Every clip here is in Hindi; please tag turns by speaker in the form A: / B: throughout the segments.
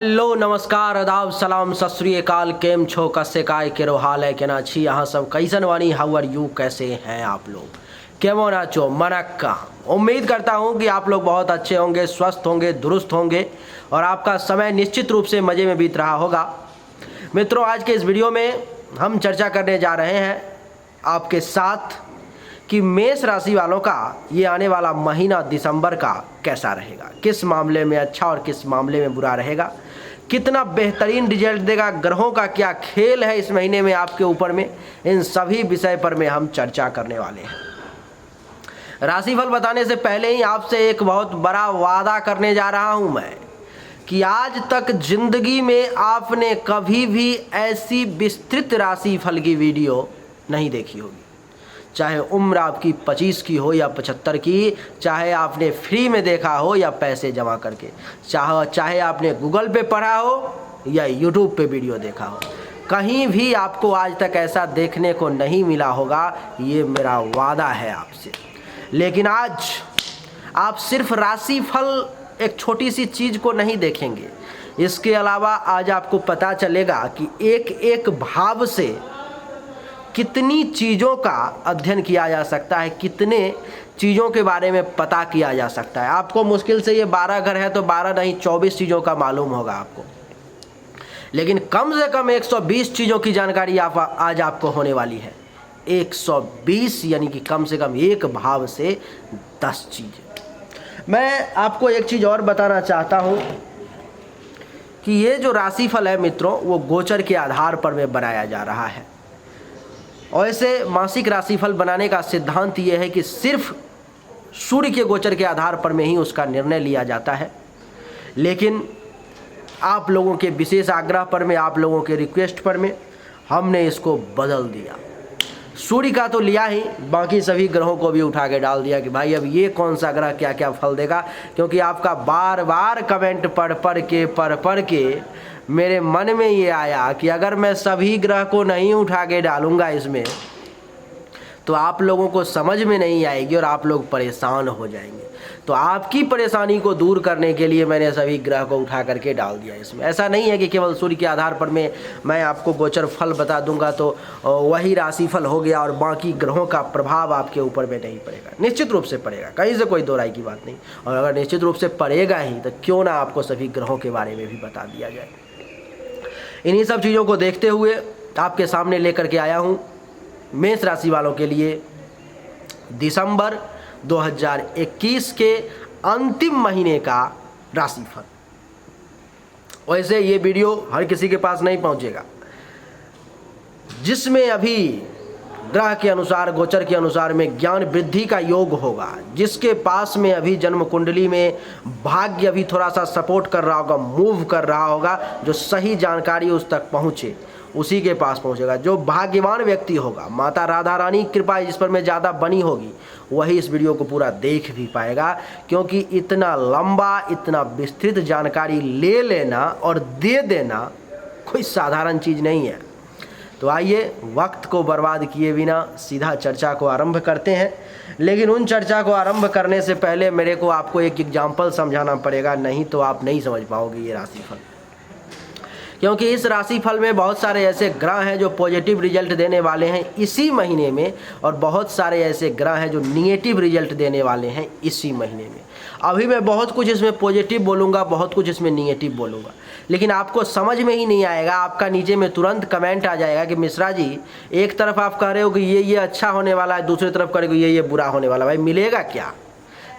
A: हेलो नमस्कार आदाब सलाम सत श्री अकाल केम छो कस्से काय केरो हाल है केना छी यहाँ सब कैसन वानी हाउ आर यू कैसे हैं आप लोग केमो नाचो मनक्का। उम्मीद करता हूँ कि आप लोग बहुत अच्छे होंगे, स्वस्थ होंगे, दुरुस्त होंगे और आपका समय निश्चित रूप से मज़े में बीत रहा होगा। मित्रों, आज के इस वीडियो में हम चर्चा करने जा रहे हैं आपके साथ कि मेष राशि वालों का ये आने वाला महीना दिसंबर का कैसा रहेगा, किस मामले में अच्छा और किस मामले में बुरा रहेगा, कितना बेहतरीन रिजल्ट देगा, ग्रहों का क्या खेल है इस महीने में आपके ऊपर में, इन सभी विषय पर में हम चर्चा करने वाले हैं। राशिफल बताने से पहले ही आपसे एक बहुत बड़ा वादा करने जा रहा हूं मैं कि आज तक जिंदगी में आपने कभी भी ऐसी विस्तृत राशिफल की वीडियो नहीं देखी होगी। चाहे उम्र आपकी 25 की हो या 75 की, चाहे आपने फ्री में देखा हो या पैसे जमा करके, चाहे आपने गूगल पे पढ़ा हो या यूट्यूब पे वीडियो देखा हो, कहीं भी आपको आज तक ऐसा देखने को नहीं मिला होगा। ये मेरा वादा है आपसे। लेकिन आज आप सिर्फ राशिफल एक छोटी सी चीज़ को नहीं देखेंगे, इसके अलावा आज आपको पता चलेगा कि एक एक भाव से कितनी चीज़ों का अध्ययन किया जा सकता है, कितने चीज़ों के बारे में पता किया जा सकता है। आपको मुश्किल से ये 12 घर है तो 12 नहीं 24 चीज़ों का मालूम होगा आपको, लेकिन कम से कम 120 चीज़ों की जानकारी आज आपको होने वाली है। 120 यानी कि कम से कम एक भाव से 10 चीज़ें। मैं आपको एक चीज़ और बताना चाहता हूँ कि ये जो राशिफल है मित्रों, वो गोचर के आधार पर में बनाया जा रहा है। और ऐसे मासिक राशिफल बनाने का सिद्धांत ये है कि सिर्फ सूर्य के गोचर के आधार पर में ही उसका निर्णय लिया जाता है। लेकिन आप लोगों के विशेष आग्रह पर में, आप लोगों के रिक्वेस्ट पर में हमने इसको बदल दिया। सूर्य का तो लिया ही, बाकी सभी ग्रहों को भी उठा के डाल दिया कि भाई अब ये कौन सा ग्रह क्या क्या फल देगा। क्योंकि आपका बार बार कमेंट पढ़ के मेरे मन में ये आया कि अगर मैं सभी ग्रह को नहीं उठा के डालूंगा इसमें तो आप लोगों को समझ में नहीं आएगी और आप लोग परेशान हो जाएंगे। तो आपकी परेशानी को दूर करने के लिए मैंने सभी ग्रह को उठा करके डाल दिया इसमें। ऐसा नहीं है कि केवल सूर्य के आधार पर मैं आपको गोचर फल बता दूंगा तो वही राशिफल हो गया और बाकी ग्रहों का प्रभाव आपके ऊपर में नहीं पड़ेगा। निश्चित रूप से पड़ेगा, कहीं से कोई दो राय की बात नहीं। और अगर निश्चित रूप से पड़ेगा ही तो क्यों ना आपको सभी ग्रहों के बारे में भी बता दिया जाए। इन्हीं सब चीज़ों को देखते हुए आपके सामने लेकर के आया हूँ मेष राशि वालों के लिए दिसंबर 2021 के अंतिम महीने का राशिफल। वैसे ये वीडियो हर किसी के पास नहीं पहुंचेगा। जिसमें अभी ग्रह के अनुसार, गोचर के अनुसार में ज्ञान वृद्धि का योग होगा, जिसके पास में अभी जन्म कुंडली में भाग्य अभी थोड़ा सा सपोर्ट कर रहा होगा, मूव कर रहा होगा, जो सही जानकारी उस तक पहुँचे उसी के पास पहुँचेगा। जो भाग्यवान व्यक्ति होगा, माता राधा रानी की कृपा जिस पर में ज़्यादा बनी होगी, वही इस वीडियो को पूरा देख भी पाएगा। क्योंकि इतना लंबा, इतना विस्तृत जानकारी ले लेना और दे देना कोई साधारण चीज़ नहीं है। तो आइए वक्त को बर्बाद किए बिना सीधा चर्चा को आरंभ करते हैं। लेकिन उन चर्चा को आरंभ करने से पहले मेरे को आपको एक एग्जाम्पल समझाना पड़ेगा, नहीं तो आप नहीं समझ पाओगे ये राशिफल। क्योंकि इस राशिफल में बहुत सारे ऐसे ग्रह हैं जो पॉजिटिव रिजल्ट देने वाले हैं इसी महीने में, और बहुत सारे ऐसे ग्रह हैं जो निगेटिव रिजल्ट देने वाले हैं इसी महीने में। अभी मैं बहुत कुछ इसमें पॉजिटिव बोलूँगा, बहुत कुछ इसमें निगेटिव बोलूँगा, लेकिन आपको समझ में ही नहीं आएगा। आपका नीचे में तुरंत कमेंट आ जाएगा कि मिश्रा जी, एक तरफ आप कह रहे हो कि ये अच्छा होने वाला है, दूसरी तरफ कह रहे हो ये बुरा होने वाला है, भाई मिलेगा क्या?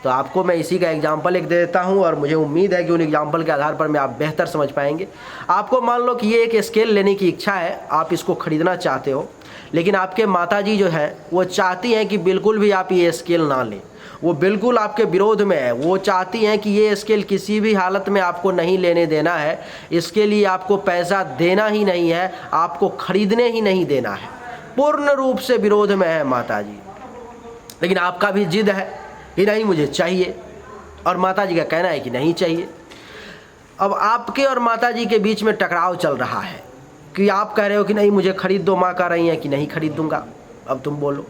A: तो आपको मैं इसी का एग्जाम्पल एक दे देता हूं और मुझे उम्मीद है कि उन एग्जाम्पल के आधार पर मैं आप बेहतर समझ पाएंगे। आपको मान लो कि ये एक स्केल लेने की इच्छा है, आप इसको ख़रीदना चाहते हो, लेकिन आपके माताजी जो है वो चाहती हैं कि बिल्कुल भी आप ये स्केल ना लें। वो बिल्कुल आपके विरोध में है। वो चाहती हैं कि ये स्केल किसी भी हालत में आपको नहीं लेने देना है, इसके लिए आपको पैसा देना ही नहीं है, आपको खरीदने ही नहीं देना है। पूर्ण रूप से विरोध में है माताजी। लेकिन आपका भी जिद है कि नहीं मुझे चाहिए, और माताजी का कहना है कि नहीं चाहिए। अब आपके और माताजी के बीच में टकराव चल रहा है कि आप कह रहे हो कि नहीं मुझे खरीद दो, माँ कह रही हैं कि नहीं खरीद दूंगा। अब तुम बोलो।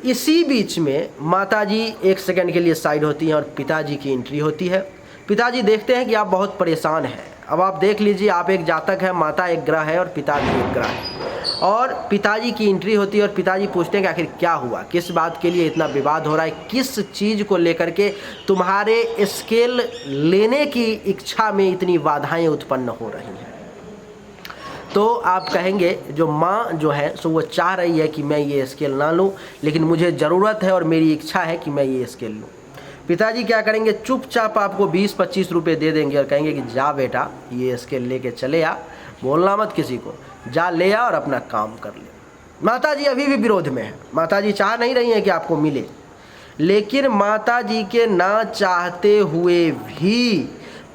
A: इसी बीच में माताजी एक सेकंड के लिए साइड होती हैं और पिताजी की एंट्री होती है। पिताजी देखते हैं कि आप बहुत परेशान हैं, अब आप देख लीजिए, आप एक जातक है, माता एक ग्रह है और पिताजी एक ग्रह है, और पिताजी की एंट्री होती है और पिताजी पूछते हैं कि आखिर क्या हुआ, किस बात के लिए इतना विवाद हो रहा है, किस चीज़ को लेकर के तुम्हारे स्केल लेने की इच्छा में इतनी बाधाएं उत्पन्न हो रही हैं। तो आप कहेंगे जो माँ जो है सो वो चाह रही है कि मैं ये स्केल ना लूँ, लेकिन मुझे ज़रूरत है और मेरी इच्छा है कि मैं ये स्केल लूँ। पिताजी क्या करेंगे, चुपचाप आपको 20-25 रुपये दे देंगे और कहेंगे कि जा बेटा ये स्केल लेके चले आ, बोलना मत किसी को, जा ले आ और अपना काम कर ले। माताजी अभी भी विरोध में है, माताजी चाह नहीं रही हैं कि आपको मिले, लेकिन माताजी के ना चाहते हुए भी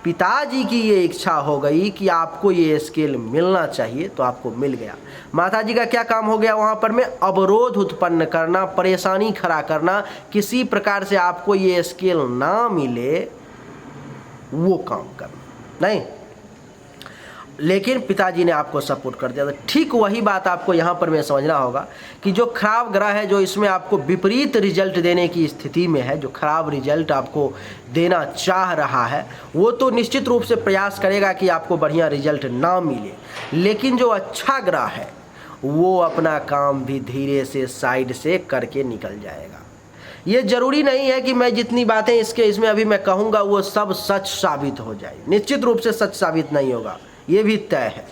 A: पिताजी की ये इच्छा हो गई कि आपको ये स्केल मिलना चाहिए, तो आपको मिल गया। माताजी का क्या काम हो गया वहाँ पर में, अवरोध उत्पन्न करना, परेशानी खड़ा करना, किसी प्रकार से आपको ये स्केल ना मिले वो काम करना नहीं। लेकिन पिताजी ने आपको सपोर्ट कर दिया। तो ठीक वही बात आपको यहाँ पर में समझना होगा कि जो खराब ग्रह है, जो इसमें आपको विपरीत रिजल्ट देने की स्थिति में है, जो खराब रिजल्ट आपको देना चाह रहा है, वो तो निश्चित रूप से प्रयास करेगा कि आपको बढ़िया रिजल्ट ना मिले। लेकिन जो अच्छा ग्रह है वो अपना काम भी धीरे से साइड से करके निकल जाएगा। ये जरूरी नहीं है कि मैं जितनी बातें इसमें अभी मैं कहूँगा वो सब सच साबित हो जाए, निश्चित रूप से सच साबित नहीं होगा, ये भी तय है।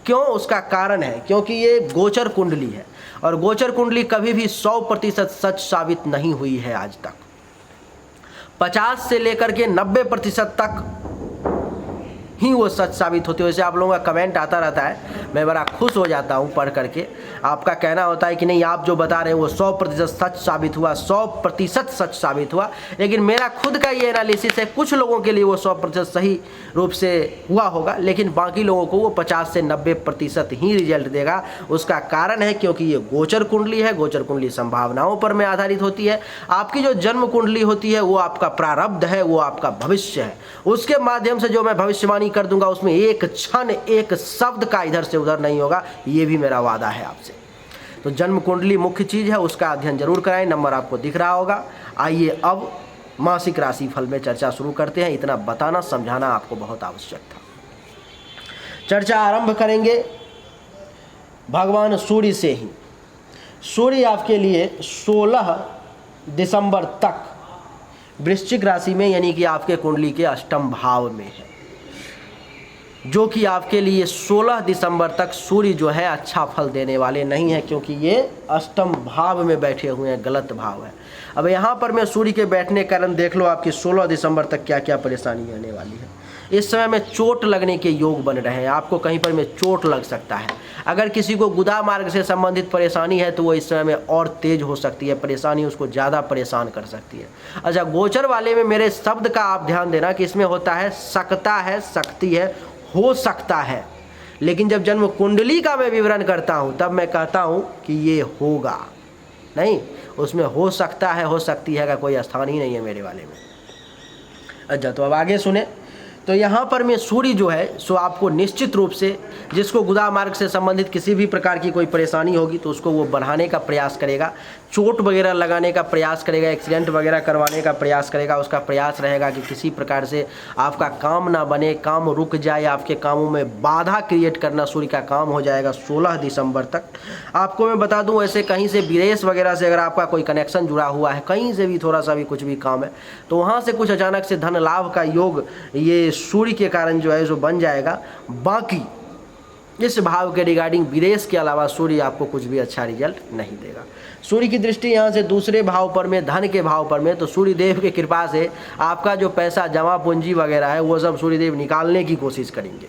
A: क्यों? उसका कारण है क्योंकि ये गोचर कुंडली है और गोचर कुंडली कभी भी 100% सच साबित नहीं हुई है आज तक। 50 से लेकर के 90% तक ही वो सच साबित होती है। वैसे आप लोगों का कमेंट आता रहता है, मैं बड़ा खुश हो जाता हूँ पढ़ करके। आपका कहना होता है कि नहीं आप जो बता रहे हैं वो 100% सच साबित हुआ, 100% सच साबित हुआ। लेकिन मेरा खुद का ये एनालिसिस है, कुछ लोगों के लिए वो 100% सही रूप से हुआ होगा, लेकिन बाकी लोगों को वो 50 से 90% ही रिजल्ट देगा। उसका कारण है क्योंकि ये गोचर कुंडली है, गोचर कुंडली संभावनाओं पर में आधारित होती है। आपकी जो जन्म कुंडली होती है वो आपका प्रारब्ध है, वो आपका भविष्य है। उसके माध्यम से जो मैं भविष्यवाणी कर दूंगा उसमें एक क्षण एक शब्द का इधर से उधर नहीं होगा, ये भी मेरा वादा है आपसे। तो जन्म कुंडली मुख्य चीज है, उसका अध्ययन जरूर कराएं। नंबर आपको दिख रहा होगा। आइए अब मासिक राशि फल में चर्चा शुरू करते हैं। इतना बताना समझाना आपको बहुत आवश्यक था। चर्चा आरंभ करेंगे भगवान सूर्य से ही। सूर्य आपके लिए 16 दिसंबर तक वृश्चिक राशि में यानी कि आपके कुंडली के अष्टम भाव में है, जो कि आपके लिए 16 दिसंबर तक सूर्य जो है अच्छा फल देने वाले नहीं है, क्योंकि ये अष्टम भाव में बैठे हुए हैं, गलत भाव है। अब यहाँ पर मैं सूर्य के बैठने के कारण देख लो आपकी 16 दिसंबर तक क्या क्या परेशानी आने वाली है। इस समय में चोट लगने के योग बन रहे हैं, आपको कहीं पर में चोट लग सकता है। अगर किसी को गुदा मार्ग से संबंधित परेशानी है तो वो इस समय में और तेज हो सकती है, परेशानी उसको ज़्यादा परेशान कर सकती है। अच्छा, गोचर वाले में मेरे शब्द का आप ध्यान देना कि इसमें होता है सकता है, सकती है, हो सकता है। लेकिन जब जन्म कुंडली का मैं विवरण करता हूं तब मैं कहता हूं कि ये होगा नहीं, उसमें हो सकता है, हो सकती है का कोई स्थान ही नहीं है मेरे वाले में। अच्छा, तो अब आगे सुने। तो यहाँ पर में सूर्य जो है सो आपको निश्चित रूप से, जिसको गुदा मार्ग से संबंधित किसी भी प्रकार की कोई परेशानी होगी तो उसको वो बढ़ाने का प्रयास करेगा, चोट वगैरह लगाने का प्रयास करेगा, एक्सीडेंट वगैरह करवाने का प्रयास करेगा। उसका प्रयास रहेगा कि किसी प्रकार से आपका काम ना बने, काम रुक जाए, आपके कामों में बाधा क्रिएट करना सूर्य का काम हो जाएगा 16 दिसंबर तक। आपको मैं बता दूं, ऐसे कहीं से विदेश वगैरह से अगर आपका कोई कनेक्शन जुड़ा हुआ है, कहीं से भी थोड़ा सा भी कुछ भी काम है, तो वहाँ से कुछ अचानक से धन लाभ का योग ये सूर्य के कारण जो है जो बन जाएगा। बाकी इस भाव के रिगार्डिंग विदेश के अलावा सूर्य आपको कुछ भी अच्छा रिजल्ट नहीं देगा। सूर्य की दृष्टि यहाँ से दूसरे भाव पर में, धन के भाव पर में, तो सूर्य देव की कृपा से आपका जो पैसा जमा पूंजी वगैरह है वो सब सूर्य देव निकालने की कोशिश करेंगे।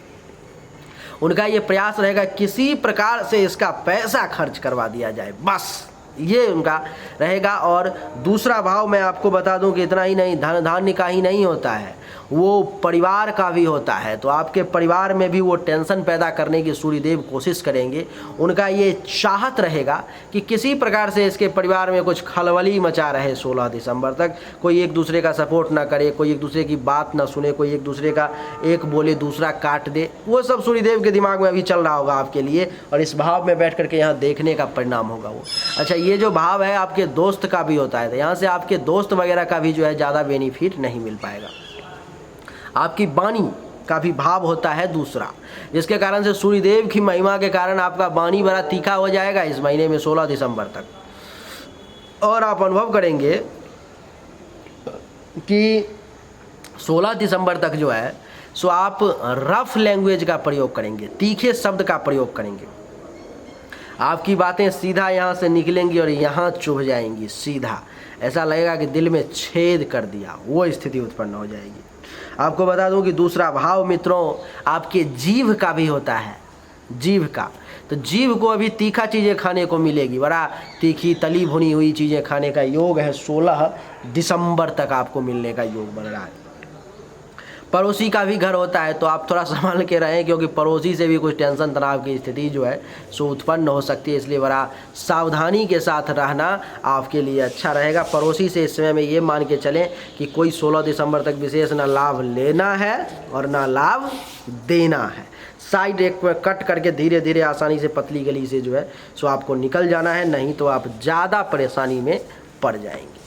A: उनका ये प्रयास रहेगा किसी प्रकार से इसका पैसा खर्च करवा दिया जाए, बस ये उनका रहेगा। और दूसरा भाव मैं आपको बता दूं कि इतना ही नहीं, धन धान्य का ही नहीं होता है, वो परिवार का भी होता है। तो आपके परिवार में भी वो टेंशन पैदा करने की सूर्यदेव कोशिश करेंगे। उनका ये चाहत रहेगा कि किसी प्रकार से इसके परिवार में कुछ खलबली मचा रहे 16 दिसंबर तक, कोई एक दूसरे का सपोर्ट ना करे, कोई एक दूसरे की बात ना सुने, कोई एक दूसरे का एक बोले दूसरा काट दे, वो सब सूर्यदेव के दिमाग में अभी चल रहा होगा आपके लिए, और इस भाव में बैठ करके यहाँ देखने का परिणाम होगा वो। अच्छा, ये जो भाव है आपके दोस्त का भी होता है, तो यहाँ से आपके दोस्त वगैरह का भी जो है ज़्यादा बेनिफिट नहीं मिल पाएगा। आपकी वाणी का भी भाव होता है दूसरा, जिसके कारण से सूर्यदेव की महिमा के कारण आपका वाणी बड़ा तीखा हो जाएगा इस महीने में 16 दिसंबर तक। और आप अनुभव करेंगे कि 16 दिसंबर तक जो है सो आप रफ लैंग्वेज का प्रयोग करेंगे, तीखे शब्द का प्रयोग करेंगे। आपकी बातें सीधा यहाँ से निकलेंगी और यहाँ चुभ जाएंगी सीधा, ऐसा लगेगा कि दिल में छेद कर दिया, वो स्थिति उत्पन्न हो जाएगी। आपको बता दूं कि दूसरा भाव मित्रों आपके जीभ का भी होता है, जीभ का। तो जीभ को अभी तीखा चीज़ें खाने को मिलेगी, बड़ा तीखी तली भुनी हुई चीज़ें खाने का योग है 16 दिसंबर तक आपको मिलने का योग बन रहा है। पड़ोसी का भी घर होता है तो आप थोड़ा संभाल के रहें, क्योंकि पड़ोसी से भी कुछ टेंशन तनाव की स्थिति जो है सो उत्पन्न हो सकती है, इसलिए बड़ा सावधानी के साथ रहना आपके लिए अच्छा रहेगा। पड़ोसी से इस समय में ये मान के चलें कि कोई 16 दिसंबर तक विशेष ना लाभ लेना है और ना लाभ देना है। साइड एक में कट करके धीरे धीरे आसानी से पतली गली से जो है सो आपको निकल जाना है, नहीं तो आप ज़्यादा परेशानी में पड़ जाएंगे।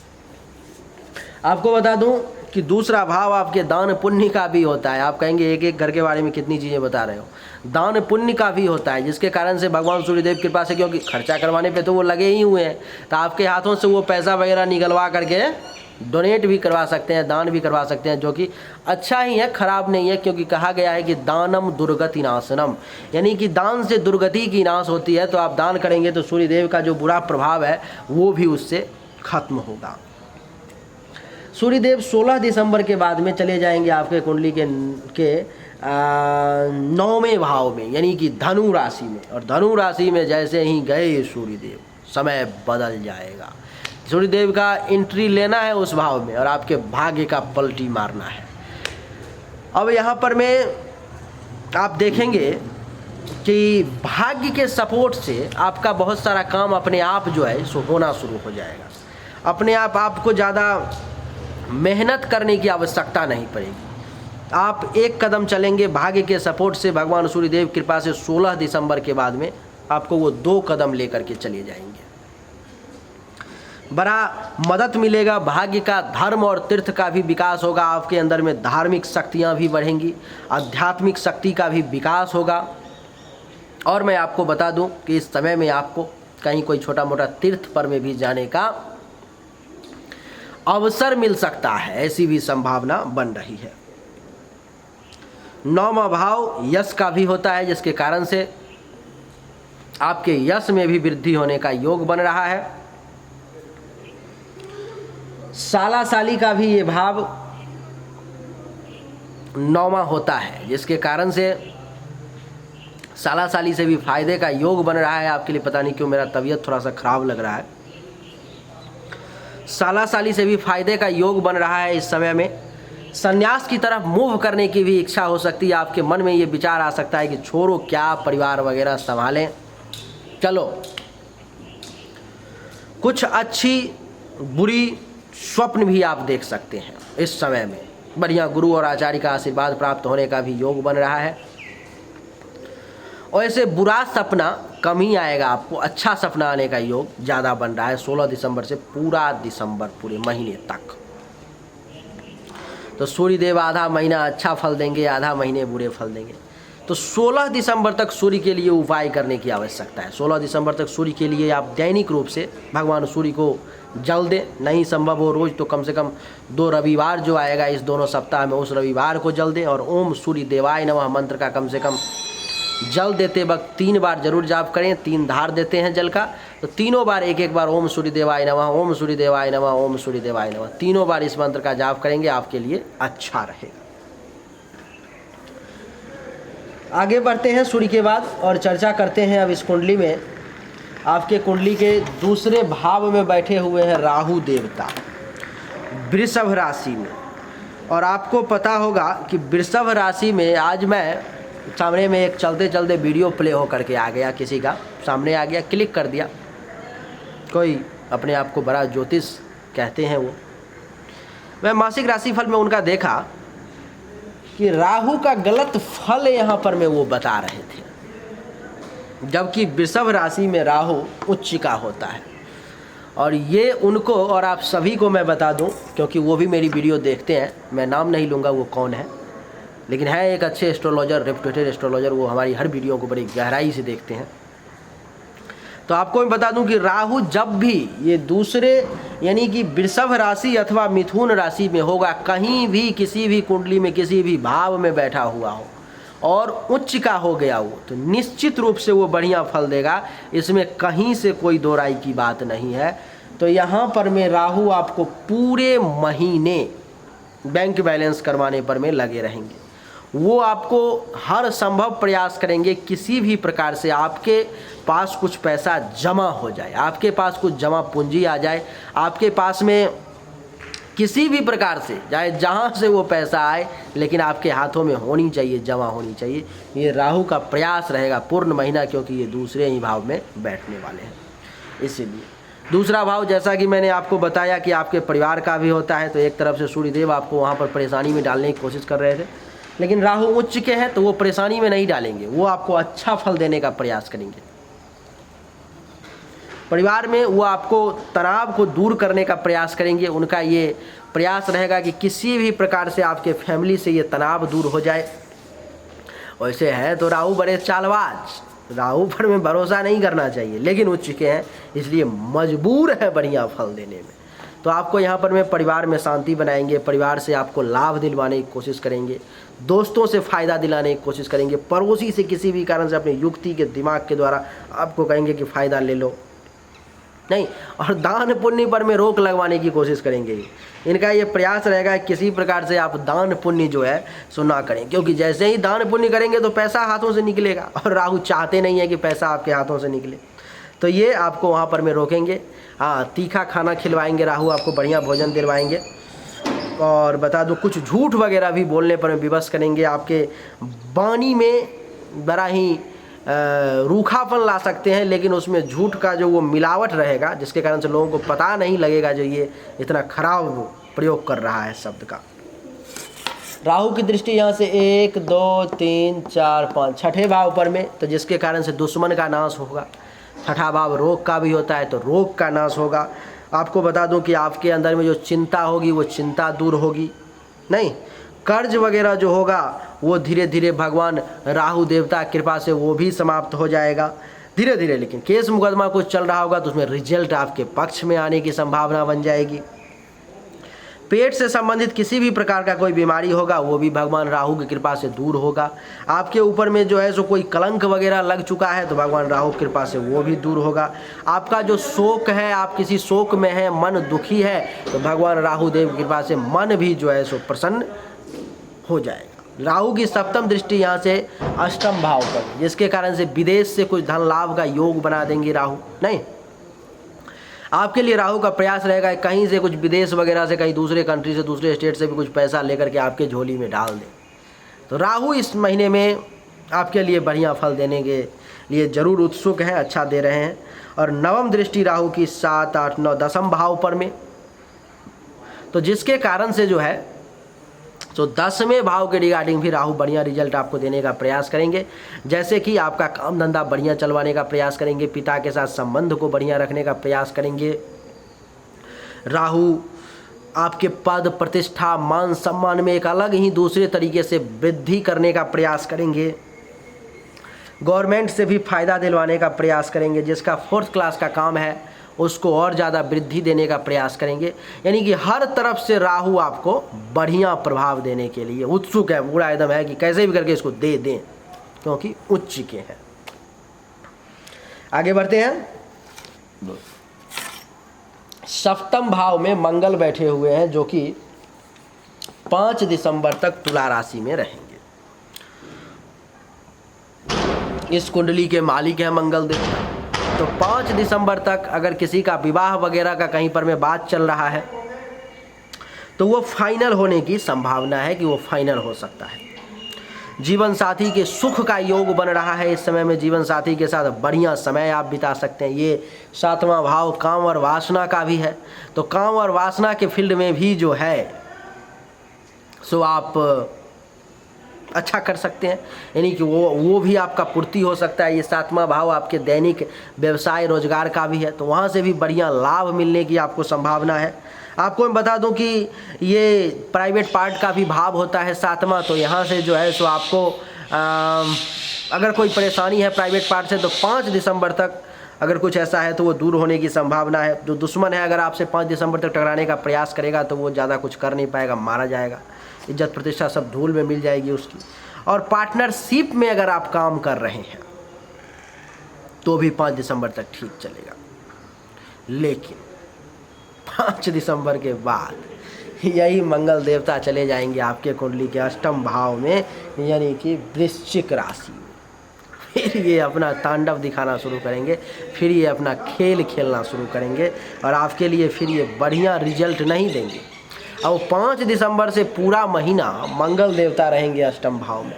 A: आपको बता दूं कि दूसरा भाव आपके दान पुण्य का भी होता है। आप कहेंगे एक एक घर के बारे में कितनी चीज़ें बता रहे हो, दान पुण्य का भी होता है, जिसके कारण से भगवान सूर्यदेव कृपा से, क्योंकि खर्चा करवाने पे तो वो लगे ही हुए हैं, तो आपके हाथों से वो पैसा वगैरह निकलवा करके डोनेट भी करवा सकते हैं, दान भी करवा सकते हैं, जो कि अच्छा ही है, खराब नहीं है। क्योंकि कहा गया है कि दानम दुर्गति नाशनम, यानी कि दान से दुर्गति की नाश होती है। तो आप दान करेंगे तो सूर्यदेव का जो बुरा प्रभाव है वो भी उससे खत्म होगा। सूर्यदेव 16 दिसंबर के बाद में चले जाएंगे आपके कुंडली के 9वें भाव में, यानी कि धनु राशि में। और धनु राशि में जैसे ही गए सूर्यदेव, समय बदल जाएगा। सूर्यदेव का एंट्री लेना है उस भाव में और आपके भाग्य का पलटी मारना है। अब यहाँ पर में आप देखेंगे कि भाग्य के सपोर्ट से आपका बहुत सारा काम अपने आप जो है सो होना शुरू हो जाएगा। अपने आप आपको ज़्यादा मेहनत करने की आवश्यकता नहीं पड़ेगी। आप एक कदम चलेंगे भाग्य के सपोर्ट से, भगवान सूर्यदेव कृपा से 16 दिसंबर के बाद में आपको वो 2 कदम लेकर के चले जाएंगे। बड़ा मदद मिलेगा भाग्य का, धर्म और तीर्थ का भी विकास होगा आपके अंदर में, धार्मिक शक्तियाँ भी बढ़ेंगी, आध्यात्मिक शक्ति का भी विकास होगा। और मैं आपको बता दूं कि इस समय में आपको कहीं कोई छोटा मोटा तीर्थ पर में भी जाने का अवसर मिल सकता है, ऐसी भी संभावना बन रही है। 9वां भाव यश का भी होता है, जिसके कारण से आपके यश में भी वृद्धि होने का योग बन रहा है। साला साली का भी ये भाव 9वां होता है, जिसके कारण से साला साली से भी फायदे का योग बन रहा है आपके लिए। पता नहीं क्यों मेरा तबीयत थोड़ा सा खराब लग रहा है। साला साली से भी फायदे का योग बन रहा है इस समय में। संन्यास की तरफ मूव करने की भी इच्छा हो सकती है, आपके मन में ये विचार आ सकता है कि छोड़ो क्या परिवार वगैरह संभालें, चलो कुछ अच्छी बुरी स्वप्न भी आप देख सकते हैं इस समय में। बढ़िया गुरु और आचार्य का आशीर्वाद प्राप्त होने का भी योग बन रहा है। और ऐसे बुरा सपना कम ही आएगा, आपको अच्छा सपना आने का योग ज़्यादा बन रहा है 16 दिसंबर से पूरा दिसंबर, पूरे महीने तक। तो सूर्यदेव आधा महीना अच्छा फल देंगे, आधा महीने बुरे फल देंगे। तो 16 दिसंबर तक सूर्य के लिए उपाय करने की आवश्यकता है। 16 दिसंबर तक सूर्य के लिए आप दैनिक रूप से भगवान सूर्य को जल दें, नहीं संभव हो रोज़ तो कम से कम 2 रविवार जो आएगा इस दोनों सप्ताह में, उस रविवार को जल दें। और ओम सूर्य देवाय नमः मंत्र का कम से कम जल देते वक्त 3 बार जरूर जाप करें। 3 धार देते हैं जल का, तो तीनों बार एक एक बार ओम सूर्य देवाय नमः, ओम सूर्य देवाय नमः, ओम सूर्य देवाय नमः, तीनों बार इस मंत्र का जाप करेंगे, आपके लिए अच्छा रहेगा। आगे बढ़ते हैं सूर्य के बाद और चर्चा करते हैं अब इस कुंडली में। आपके कुंडली के दूसरे भाव में बैठे हुए हैं राहु देवता वृषभ राशि में। और आपको पता होगा कि वृषभ राशि में आज मैं सामने में एक चलते चलते वीडियो प्ले हो करके आ गया, किसी का सामने आ गया, क्लिक कर दिया। कोई अपने आप को बड़ा ज्योतिष कहते हैं वो। मैं मासिक राशिफल में उनका देखा कि राहु का गलत फल यहाँ पर में वो बता रहे थे, जबकि वृषभ राशि में राहु उच्च का होता है। और ये उनको और आप सभी को मैं बता दूं, क्योंकि वो भी मेरी वीडियो देखते हैं, मैं नाम नहीं लूँगा वो कौन है, लेकिन है एक अच्छे एस्ट्रोलॉजर, रेप्यूटेड एस्ट्रोलॉजर, वो हमारी हर वीडियो को बड़ी गहराई से देखते हैं। तो आपको मैं बता दूं कि राहु जब भी ये दूसरे यानी कि वृषभ राशि अथवा मिथुन राशि में होगा, कहीं भी किसी भी कुंडली में किसी भी भाव में बैठा हुआ हो और उच्च का हो गया हो, तो निश्चित रूप से वो बढ़िया फल देगा। इसमें कहीं से कोई दो राय की बात नहीं है। तो यहाँ पर मैं राहु आपको पूरे महीने बैंक बैलेंस करवाने पर में लगे रहेंगे। वो आपको हर संभव प्रयास करेंगे किसी भी प्रकार से आपके पास कुछ पैसा जमा हो जाए, आपके पास कुछ जमा पूंजी आ जाए, आपके पास में किसी भी प्रकार से चाहे जहाँ से वो पैसा आए, लेकिन आपके हाथों में होनी चाहिए, जमा होनी चाहिए। ये राहु का प्रयास रहेगा पूर्ण महीना, क्योंकि ये दूसरे ही भाव में बैठने वाले हैं। इसीलिए दूसरा भाव, जैसा कि मैंने आपको बताया कि आपके परिवार का भी होता है, तो एक तरफ से सूर्यदेव आपको वहाँ पर परेशानी में डालने की कोशिश कर रहे थे, लेकिन राहु उच्च के हैं तो वो परेशानी में नहीं डालेंगे, वो आपको अच्छा फल देने का प्रयास करेंगे। परिवार में वो आपको तनाव को दूर करने का प्रयास करेंगे। उनका ये प्रयास रहेगा कि किसी भी प्रकार से आपके फैमिली से ये तनाव दूर हो जाए। वैसे हैं तो राहु बड़े चालबाज, राहु पर में भरोसा नहीं करना चाहिए, लेकिन उच्च के हैं इसलिए मजबूर है बढ़िया फल देने में। तो आपको यहाँ पर में परिवार में शांति बनाएंगे, परिवार से आपको लाभ दिलवाने की कोशिश करेंगे, दोस्तों से फ़ायदा दिलाने की कोशिश करेंगे, पड़ोसी से किसी भी कारण से अपने युक्ति के दिमाग के द्वारा आपको कहेंगे कि फ़ायदा ले लो नहीं, और दान पुण्य पर में रोक लगवाने की कोशिश करेंगे। इनका ये प्रयास रहेगा किसी प्रकार से आप दान पुण्य जो है सो ना करें, क्योंकि जैसे ही दान पुण्य करेंगे तो पैसा हाथों से निकलेगा, और राहु चाहते नहीं है कि पैसा आपके हाथों से निकले। तो ये आपको वहाँ पर में रोकेंगे। हाँ, तीखा खाना खिलवाएंगे, राहु आपको बढ़िया भोजन दिलवाएंगे। और बता दो, कुछ झूठ वगैरह भी बोलने पर विवश करेंगे। आपके वाणी में बड़ा ही रूखापन ला सकते हैं, लेकिन उसमें झूठ का जो वो मिलावट रहेगा, जिसके कारण से लोगों को पता नहीं लगेगा जो ये इतना खराब प्रयोग कर रहा है शब्द का। राहु की दृष्टि यहाँ से 1 2 3 4 5 छठे भाव पर में, तो जिसके कारण से दुश्मन का नाश होगा। छठा भाव रोग का भी होता है, तो रोग का नाश होगा। आपको बता दूं कि आपके अंदर में जो चिंता होगी वो चिंता दूर होगी। नहीं, कर्ज वगैरह जो होगा वो धीरे धीरे भगवान राहु देवता कृपा से वो भी समाप्त हो जाएगा धीरे धीरे। लेकिन केस मुकदमा कुछ चल रहा होगा तो उसमें रिजल्ट आपके पक्ष में आने की संभावना बन जाएगी। पेट से संबंधित किसी भी प्रकार का कोई बीमारी होगा वो भी भगवान राहु की कृपा से दूर होगा। आपके ऊपर में जो है सो कोई कलंक वगैरह लग चुका है तो भगवान राहु की कृपा से वो भी दूर होगा। आपका जो शोक है, आप किसी शोक में हैं, मन दुखी है, तो भगवान राहु देव की कृपा से मन भी जो है सो प्रसन्न हो जाएगा। राहु की सप्तम दृष्टि यहाँ से अष्टम भाव पर, जिसके कारण से विदेश से कुछ धन लाभ का योग बना देंगे राहु। नहीं, आपके लिए राहु का प्रयास रहेगा कहीं से कुछ विदेश वगैरह से, कहीं दूसरे कंट्री से, दूसरे स्टेट से भी कुछ पैसा लेकर के आपके झोली में डाल दें। तो राहु इस महीने में आपके लिए बढ़िया फल देने के लिए जरूर उत्सुक हैं, अच्छा दे रहे हैं। और नवम दृष्टि राहु की 7 8 9 10 भाव पर में, तो जिसके कारण से जो है तो 10वें भाव के रिगार्डिंग भी राहु बढ़िया रिजल्ट आपको देने का प्रयास करेंगे। जैसे कि आपका काम धंधा बढ़िया चलवाने का प्रयास करेंगे, पिता के साथ संबंध को बढ़िया रखने का प्रयास करेंगे। राहु आपके पद प्रतिष्ठा मान सम्मान में एक अलग ही दूसरे तरीके से वृद्धि करने का प्रयास करेंगे। गवर्नमेंट से भी फायदा दिलवाने का प्रयास करेंगे। जिसका 4th क्लास का काम है उसको और ज़्यादा वृद्धि देने का प्रयास करेंगे। यानी कि हर तरफ से राहु आपको बढ़िया प्रभाव देने के लिए उत्सुक है, पूरा एकदम है कि कैसे भी करके इसको दे दें, क्योंकि उच्च के हैं। आगे बढ़ते हैं। सप्तम भाव में मंगल बैठे हुए हैं, जो कि 5 दिसंबर तक तुला राशि में रहेंगे। इस कुंडली के मालिक हैं मंगल देवता। तो 5 दिसंबर तक अगर किसी का विवाह वगैरह का कहीं पर में बात चल रहा है तो वो फाइनल होने की संभावना है कि वो फाइनल हो सकता है। जीवन साथी के सुख का योग बन रहा है। इस समय में जीवन साथी के साथ बढ़िया समय आप बिता सकते हैं। ये 7वां भाव काम और वासना का भी है, तो काम और वासना के फील्ड में भी जो है सो आप अच्छा कर सकते हैं। यानी कि वो भी आपका पूर्ति हो सकता है। ये 7वां भाव आपके दैनिक व्यवसाय रोजगार का भी है, तो वहाँ से भी बढ़िया लाभ मिलने की आपको संभावना है। आपको मैं बता दूं कि ये प्राइवेट पार्ट का भी भाव होता है 7वां, तो यहाँ से जो है सो आपको अगर कोई परेशानी है प्राइवेट पार्ट से तो 5 दिसंबर तक अगर कुछ ऐसा है तो वो दूर होने की संभावना है। जो दुश्मन है अगर आपसे 5 दिसंबर तक टकराने का प्रयास करेगा तो वो ज़्यादा कुछ कर नहीं पाएगा, मारा जाएगा, इज्जत प्रतिष्ठा सब धूल में मिल जाएगी उसकी। और पार्टनरशिप में अगर आप काम कर रहे हैं तो भी 5 दिसंबर तक ठीक चलेगा, लेकिन 5 दिसंबर के बाद यही मंगल देवता चले जाएंगे आपके कुंडली के अष्टम भाव में, यानी कि वृश्चिक राशि में। फिर ये अपना तांडव दिखाना शुरू करेंगे, फिर ये अपना खेल खेलना शुरू करेंगे और आपके लिए फिर ये बढ़िया रिजल्ट नहीं देंगे। अब 5 दिसंबर से पूरा महीना मंगल देवता रहेंगे अष्टम भाव में।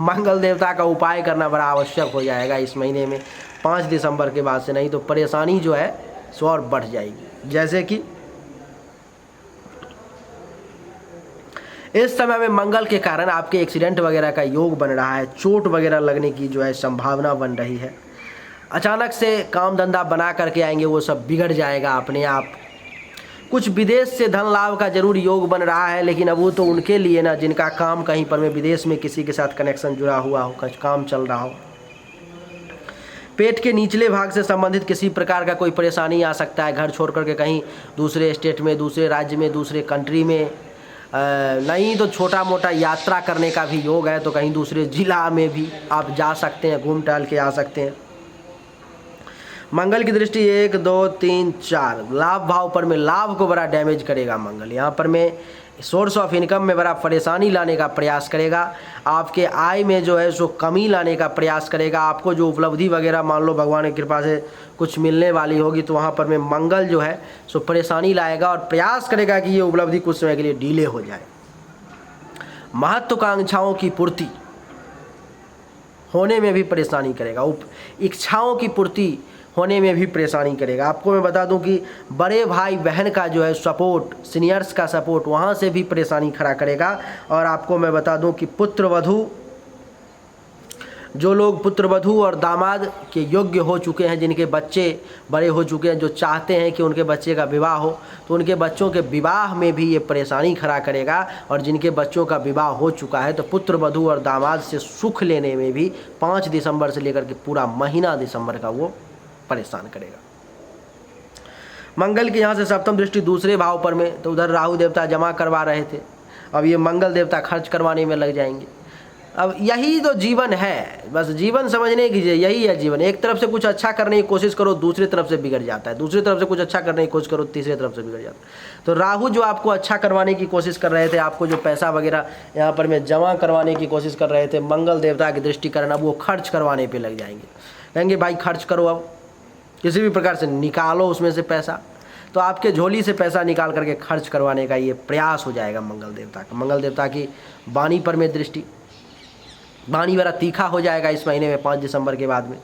A: मंगल देवता का उपाय करना बड़ा आवश्यक हो जाएगा इस महीने में 5 दिसंबर के बाद से, नहीं तो परेशानी जो है सो और बढ़ जाएगी। जैसे कि इस समय में मंगल के कारण आपके एक्सीडेंट वगैरह का योग बन रहा है, चोट वगैरह लगने की जो है संभावना बन रही है। अचानक से काम धंधा बना करके आएंगे, वो सब बिगड़ जाएगा अपने आप। कुछ विदेश से धन लाभ का जरूर योग बन रहा है, लेकिन अब वो तो उनके लिए ना जिनका काम कहीं पर में विदेश में किसी के साथ कनेक्शन जुड़ा हुआ हो, कुछ काम चल रहा हो। पेट के निचले भाग से संबंधित किसी प्रकार का कोई परेशानी आ सकता है, घर छोड़ करके कहीं दूसरे स्टेट में, दूसरे राज्य में, दूसरे कंट्री में, नहीं तो छोटा मोटा यात्रा करने का भी योग है, तो कहीं दूसरे जिला में भी आप जा सकते हैं, घूम टहल के आ सकते हैं। मंगल की दृष्टि 1 2 3 4 लाभ भाव पर में लाभ को बड़ा डैमेज करेगा मंगल। यहाँ पर में सोर्स ऑफ इनकम में बड़ा परेशानी लाने का प्रयास करेगा, आपके आय में जो है सो कमी लाने का प्रयास करेगा। आपको जो उपलब्धि वगैरह मान लो भगवान की कृपा से कुछ मिलने वाली होगी तो वहाँ पर में मंगल जो है सो परेशानी लाएगा और प्रयास करेगा कि ये उपलब्धि कुछ समय के लिए डिले हो जाए। महत्वाकांक्षाओं की पूर्ति होने में भी परेशानी करेगा, इच्छाओं की पूर्ति होने में भी परेशानी करेगा। आपको मैं बता दूं कि बड़े भाई बहन का जो है सपोर्ट, सीनियर्स का सपोर्ट, वहाँ से भी परेशानी खड़ा करेगा। और आपको मैं बता दूं कि पुत्रवधू, जो लोग पुत्रवधू और दामाद के योग्य हो चुके हैं, जिनके बच्चे बड़े हो चुके हैं, जो चाहते हैं कि उनके बच्चे का विवाह हो, तो उनके बच्चों के विवाह में भी ये परेशानी खड़ा करेगा। और जिनके बच्चों का विवाह हो चुका है तो पुत्रवधू और दामाद से सुख लेने में भी 5 दिसंबर से लेकर के पूरा महीना दिसंबर का वो परेशान करेगा। मंगल की यहाँ से सप्तम दृष्टि दूसरे भाव पर में, तो उधर राहु देवता जमा करवा रहे थे, अब ये मंगल देवता खर्च करवाने में लग जाएंगे। अब यही तो जीवन है, बस जीवन समझने कीजिए, यही है जीवन। एक तरफ से कुछ अच्छा करने की कोशिश करो, दूसरी तरफ से बिगड़ जाता है, दूसरी तरफ से कुछ अच्छा करने की कोशिश करो, तीसरी तरफ से बिगड़ जाता है। तो राहु जो आपको अच्छा करवाने की कोशिश कर रहे थे, आपको जो पैसा वगैरह यहाँ पर में जमा करवाने की कोशिश कर रहे थे, मंगल देवता की दृष्टि कारण अब वो खर्च करवाने पर लग जाएंगे। कहेंगे भाई खर्च करो, अब किसी भी प्रकार से निकालो उसमें से पैसा, तो आपके झोली से पैसा निकाल करके खर्च करवाने का ये प्रयास हो जाएगा मंगल देवता का। मंगल देवता की वाणी पर में दृष्टि, वाणी बड़ा तीखा हो जाएगा इस महीने में 5 दिसंबर के बाद में।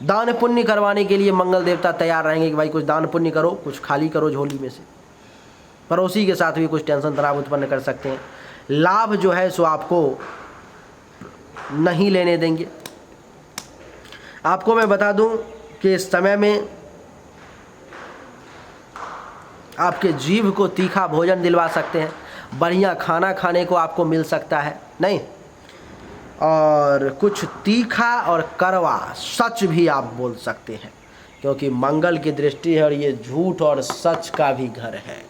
A: दान पुण्य करवाने के लिए मंगल देवता तैयार रहेंगे कि भाई कुछ दान पुण्य करो, कुछ खाली करो झोली में से। पड़ोसी के साथ भी कुछ टेंशन तनाव उत्पन्न कर सकते हैं। लाभ जो है सो आपको नहीं लेने देंगे। आपको मैं बता दूं कि इस समय में आपके जीभ को तीखा भोजन दिलवा सकते हैं, बढ़िया खाना खाने को आपको मिल सकता है, नहीं, और कुछ तीखा और कड़वा सच भी आप बोल सकते हैं, क्योंकि मंगल की दृष्टि है और ये झूठ और सच का भी घर है।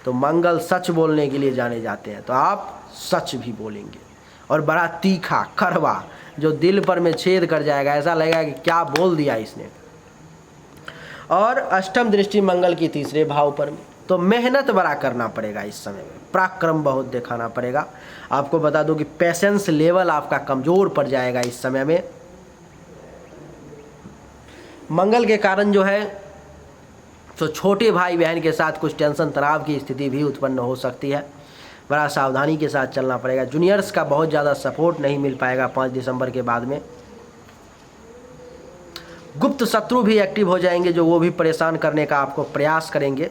A: तो मंगल सच बोलने के लिए जाने जाते हैं, तो आप सच भी बोलेंगे और बड़ा तीखा कड़वा जो दिल पर में छेद कर जाएगा, ऐसा लगेगा कि क्या बोल दिया इसने। और अष्टम दृष्टि मंगल की तीसरे भाव पर में, तो मेहनत बड़ा करना पड़ेगा इस समय में, पराक्रम बहुत दिखाना पड़ेगा। आपको बता दूं कि पेशेंस लेवल आपका कमज़ोर पड़ जाएगा इस समय में। मंगल के कारण जो है तो छोटे भाई बहन के साथ कुछ टेंशन तनाव की स्थिति भी उत्पन्न हो सकती है, बड़ा सावधानी के साथ चलना पड़ेगा। जूनियर्स का बहुत ज़्यादा सपोर्ट नहीं मिल पाएगा 5 दिसंबर के बाद में। गुप्त शत्रु भी एक्टिव हो जाएंगे, जो वो भी परेशान करने का आपको प्रयास करेंगे।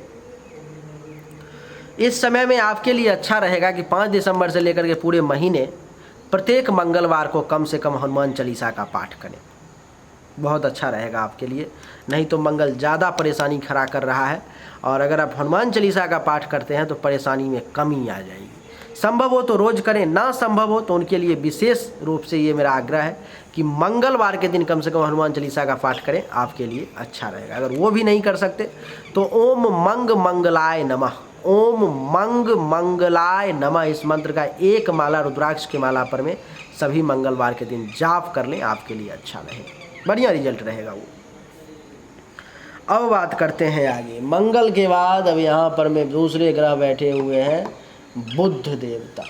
A: इस समय में आपके लिए अच्छा रहेगा कि 5 दिसंबर से लेकर के पूरे महीने प्रत्येक मंगलवार को कम से कम हनुमान चालीसा का पाठ करें। बहुत अच्छा रहेगा आपके लिए। नहीं तो मंगल ज़्यादा परेशानी खड़ा कर रहा है, और अगर आप हनुमान चालीसा का पाठ करते हैं तो परेशानी में कमी आ जाएगी। संभव हो तो रोज़ करें, ना संभव हो तो उनके लिए विशेष रूप से ये मेरा आग्रह है कि मंगलवार के दिन कम से कम हनुमान चालीसा का पाठ करें, आपके लिए अच्छा रहेगा। अगर वो भी नहीं कर सकते तो ओम मंग मंगलाय नमः, ओम मंग मंगलाय नमः, इस मंत्र का एक माला रुद्राक्ष की माला पर में सभी मंगलवार के दिन जाप कर लें, आपके लिए अच्छा रहेगा, बढ़िया रिजल्ट रहेगा वो। अब बात करते हैं आगे। मंगल के बाद अब यहाँ पर में दूसरे ग्रह बैठे हुए हैं बुध देवता।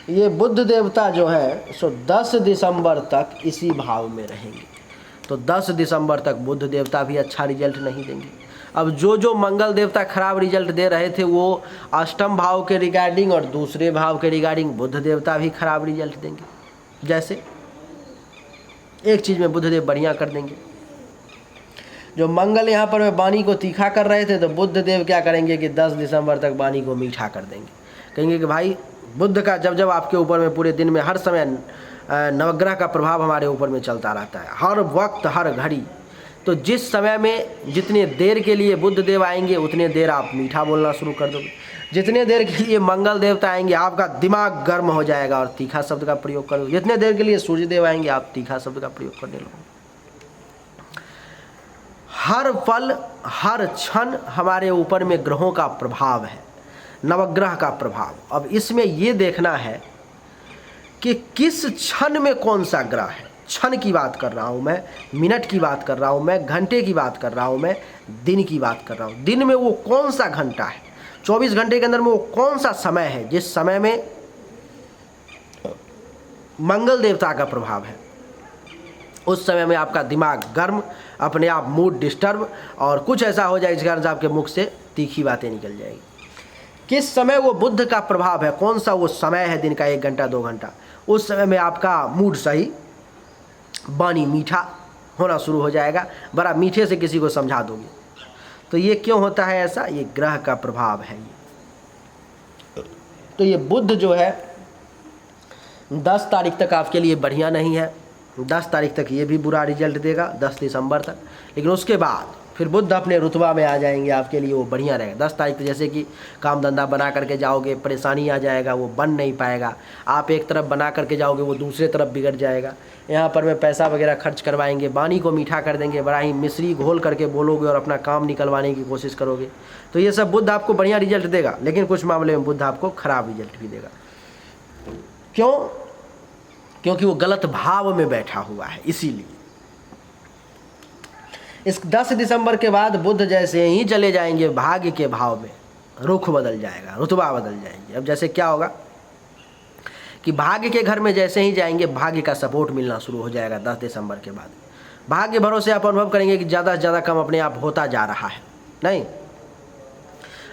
A: ये बुध देवता जो है सो 10 दिसंबर तक इसी भाव में रहेंगे। तो 10 दिसंबर तक बुध देवता भी अच्छा रिजल्ट नहीं देंगे। अब जो मंगल देवता खराब रिजल्ट दे रहे थे वो अष्टम भाव के रिगार्डिंग और दूसरे भाव के रिगार्डिंग बुध देवता भी खराब रिजल्ट देंगे। जैसे एक चीज़ में बुध देव बढ़िया कर देंगे। जो मंगल यहाँ पर वाणी को तीखा कर रहे थे, तो बुध देव क्या करेंगे कि 10 दिसंबर तक वाणी को मीठा कर देंगे। कहेंगे कि भाई बुध का जब आपके ऊपर में पूरे दिन में हर समय नवग्रह का प्रभाव हमारे ऊपर में चलता रहता है, हर वक्त हर घड़ी। तो जिस समय में जितने देर के लिए बुध देव आएंगे उतने देर आप मीठा बोलना शुरू कर दोगे। जितने देर के लिए मंगल देवता आएंगे आपका दिमाग गर्म हो जाएगा और तीखा शब्द का प्रयोग करोगे। जितने देर के लिए सूर्य देव आएंगे आप तीखा शब्द का प्रयोग करने लगोगे। हर पल हर क्षण हमारे ऊपर में ग्रहों का प्रभाव है, नवग्रह का प्रभाव। अब इसमें ये देखना है कि किस क्षण में कौन सा ग्रह है। क्षण की बात कर रहा हूँ मैं, मिनट की बात कर रहा हूँ मैं, घंटे की बात कर रहा हूँ मैं, दिन की बात कर रहा हूँ। दिन में वो कौन सा घंटा है, 24 घंटे के अंदर में वो कौन सा समय है जिस समय में मंगल देवता का प्रभाव है। उस समय में आपका दिमाग गर्म, अपने आप मूड डिस्टर्ब, और कुछ ऐसा हो जाए जिस कारण से आपके मुख से तीखी बातें निकल जाएगी। किस समय वो बुध का प्रभाव है, कौन सा वो समय है दिन का, 1 घंटा 2 घंटा, उस समय में आपका मूड सही, वाणी मीठा होना शुरू हो जाएगा, बड़ा मीठे से किसी को समझा दोगे। तो ये क्यों होता है ऐसा, ये ग्रह का प्रभाव है। ये तो ये बुध जो है 10 तारीख तक आपके लिए बढ़िया नहीं है। 10 तारीख तक ये भी बुरा रिजल्ट देगा, 10 दिसंबर तक। लेकिन उसके बाद फिर बुध अपने रुतबा में आ जाएंगे, आपके लिए वो बढ़िया रहेगा। 10 तारीख तक जैसे कि काम धंधा बना करके जाओगे, परेशानी आ जाएगा, वो बन नहीं पाएगा। आप एक तरफ बना करके जाओगे, वो दूसरे तरफ बिगड़ जाएगा। यहाँ पर में पैसा वगैरह खर्च करवाएंगे, वाणी को मीठा कर देंगे, बड़ा ही मिश्री घोल करके बोलोगे और अपना काम निकलवाने की कोशिश करोगे। तो ये सब बुध आपको बढ़िया रिजल्ट देगा, लेकिन कुछ मामले में बुध आपको खराब रिजल्ट भी देगा। क्यों? क्योंकि वो गलत भाव में बैठा हुआ है। इसीलिए इस 10 दिसंबर के बाद बुध जैसे ही चले जाएंगे भाग्य के भाव में, रुख बदल जाएगा, रुतबा बदल जाएंगे। अब जैसे क्या होगा कि भाग्य के घर में जैसे ही जाएंगे भाग्य का सपोर्ट मिलना शुरू हो जाएगा। 10 दिसंबर के बाद भाग्य भरोसे आप अनुभव करेंगे कि ज़्यादा से ज़्यादा कम अपने आप होता जा रहा है। नहीं,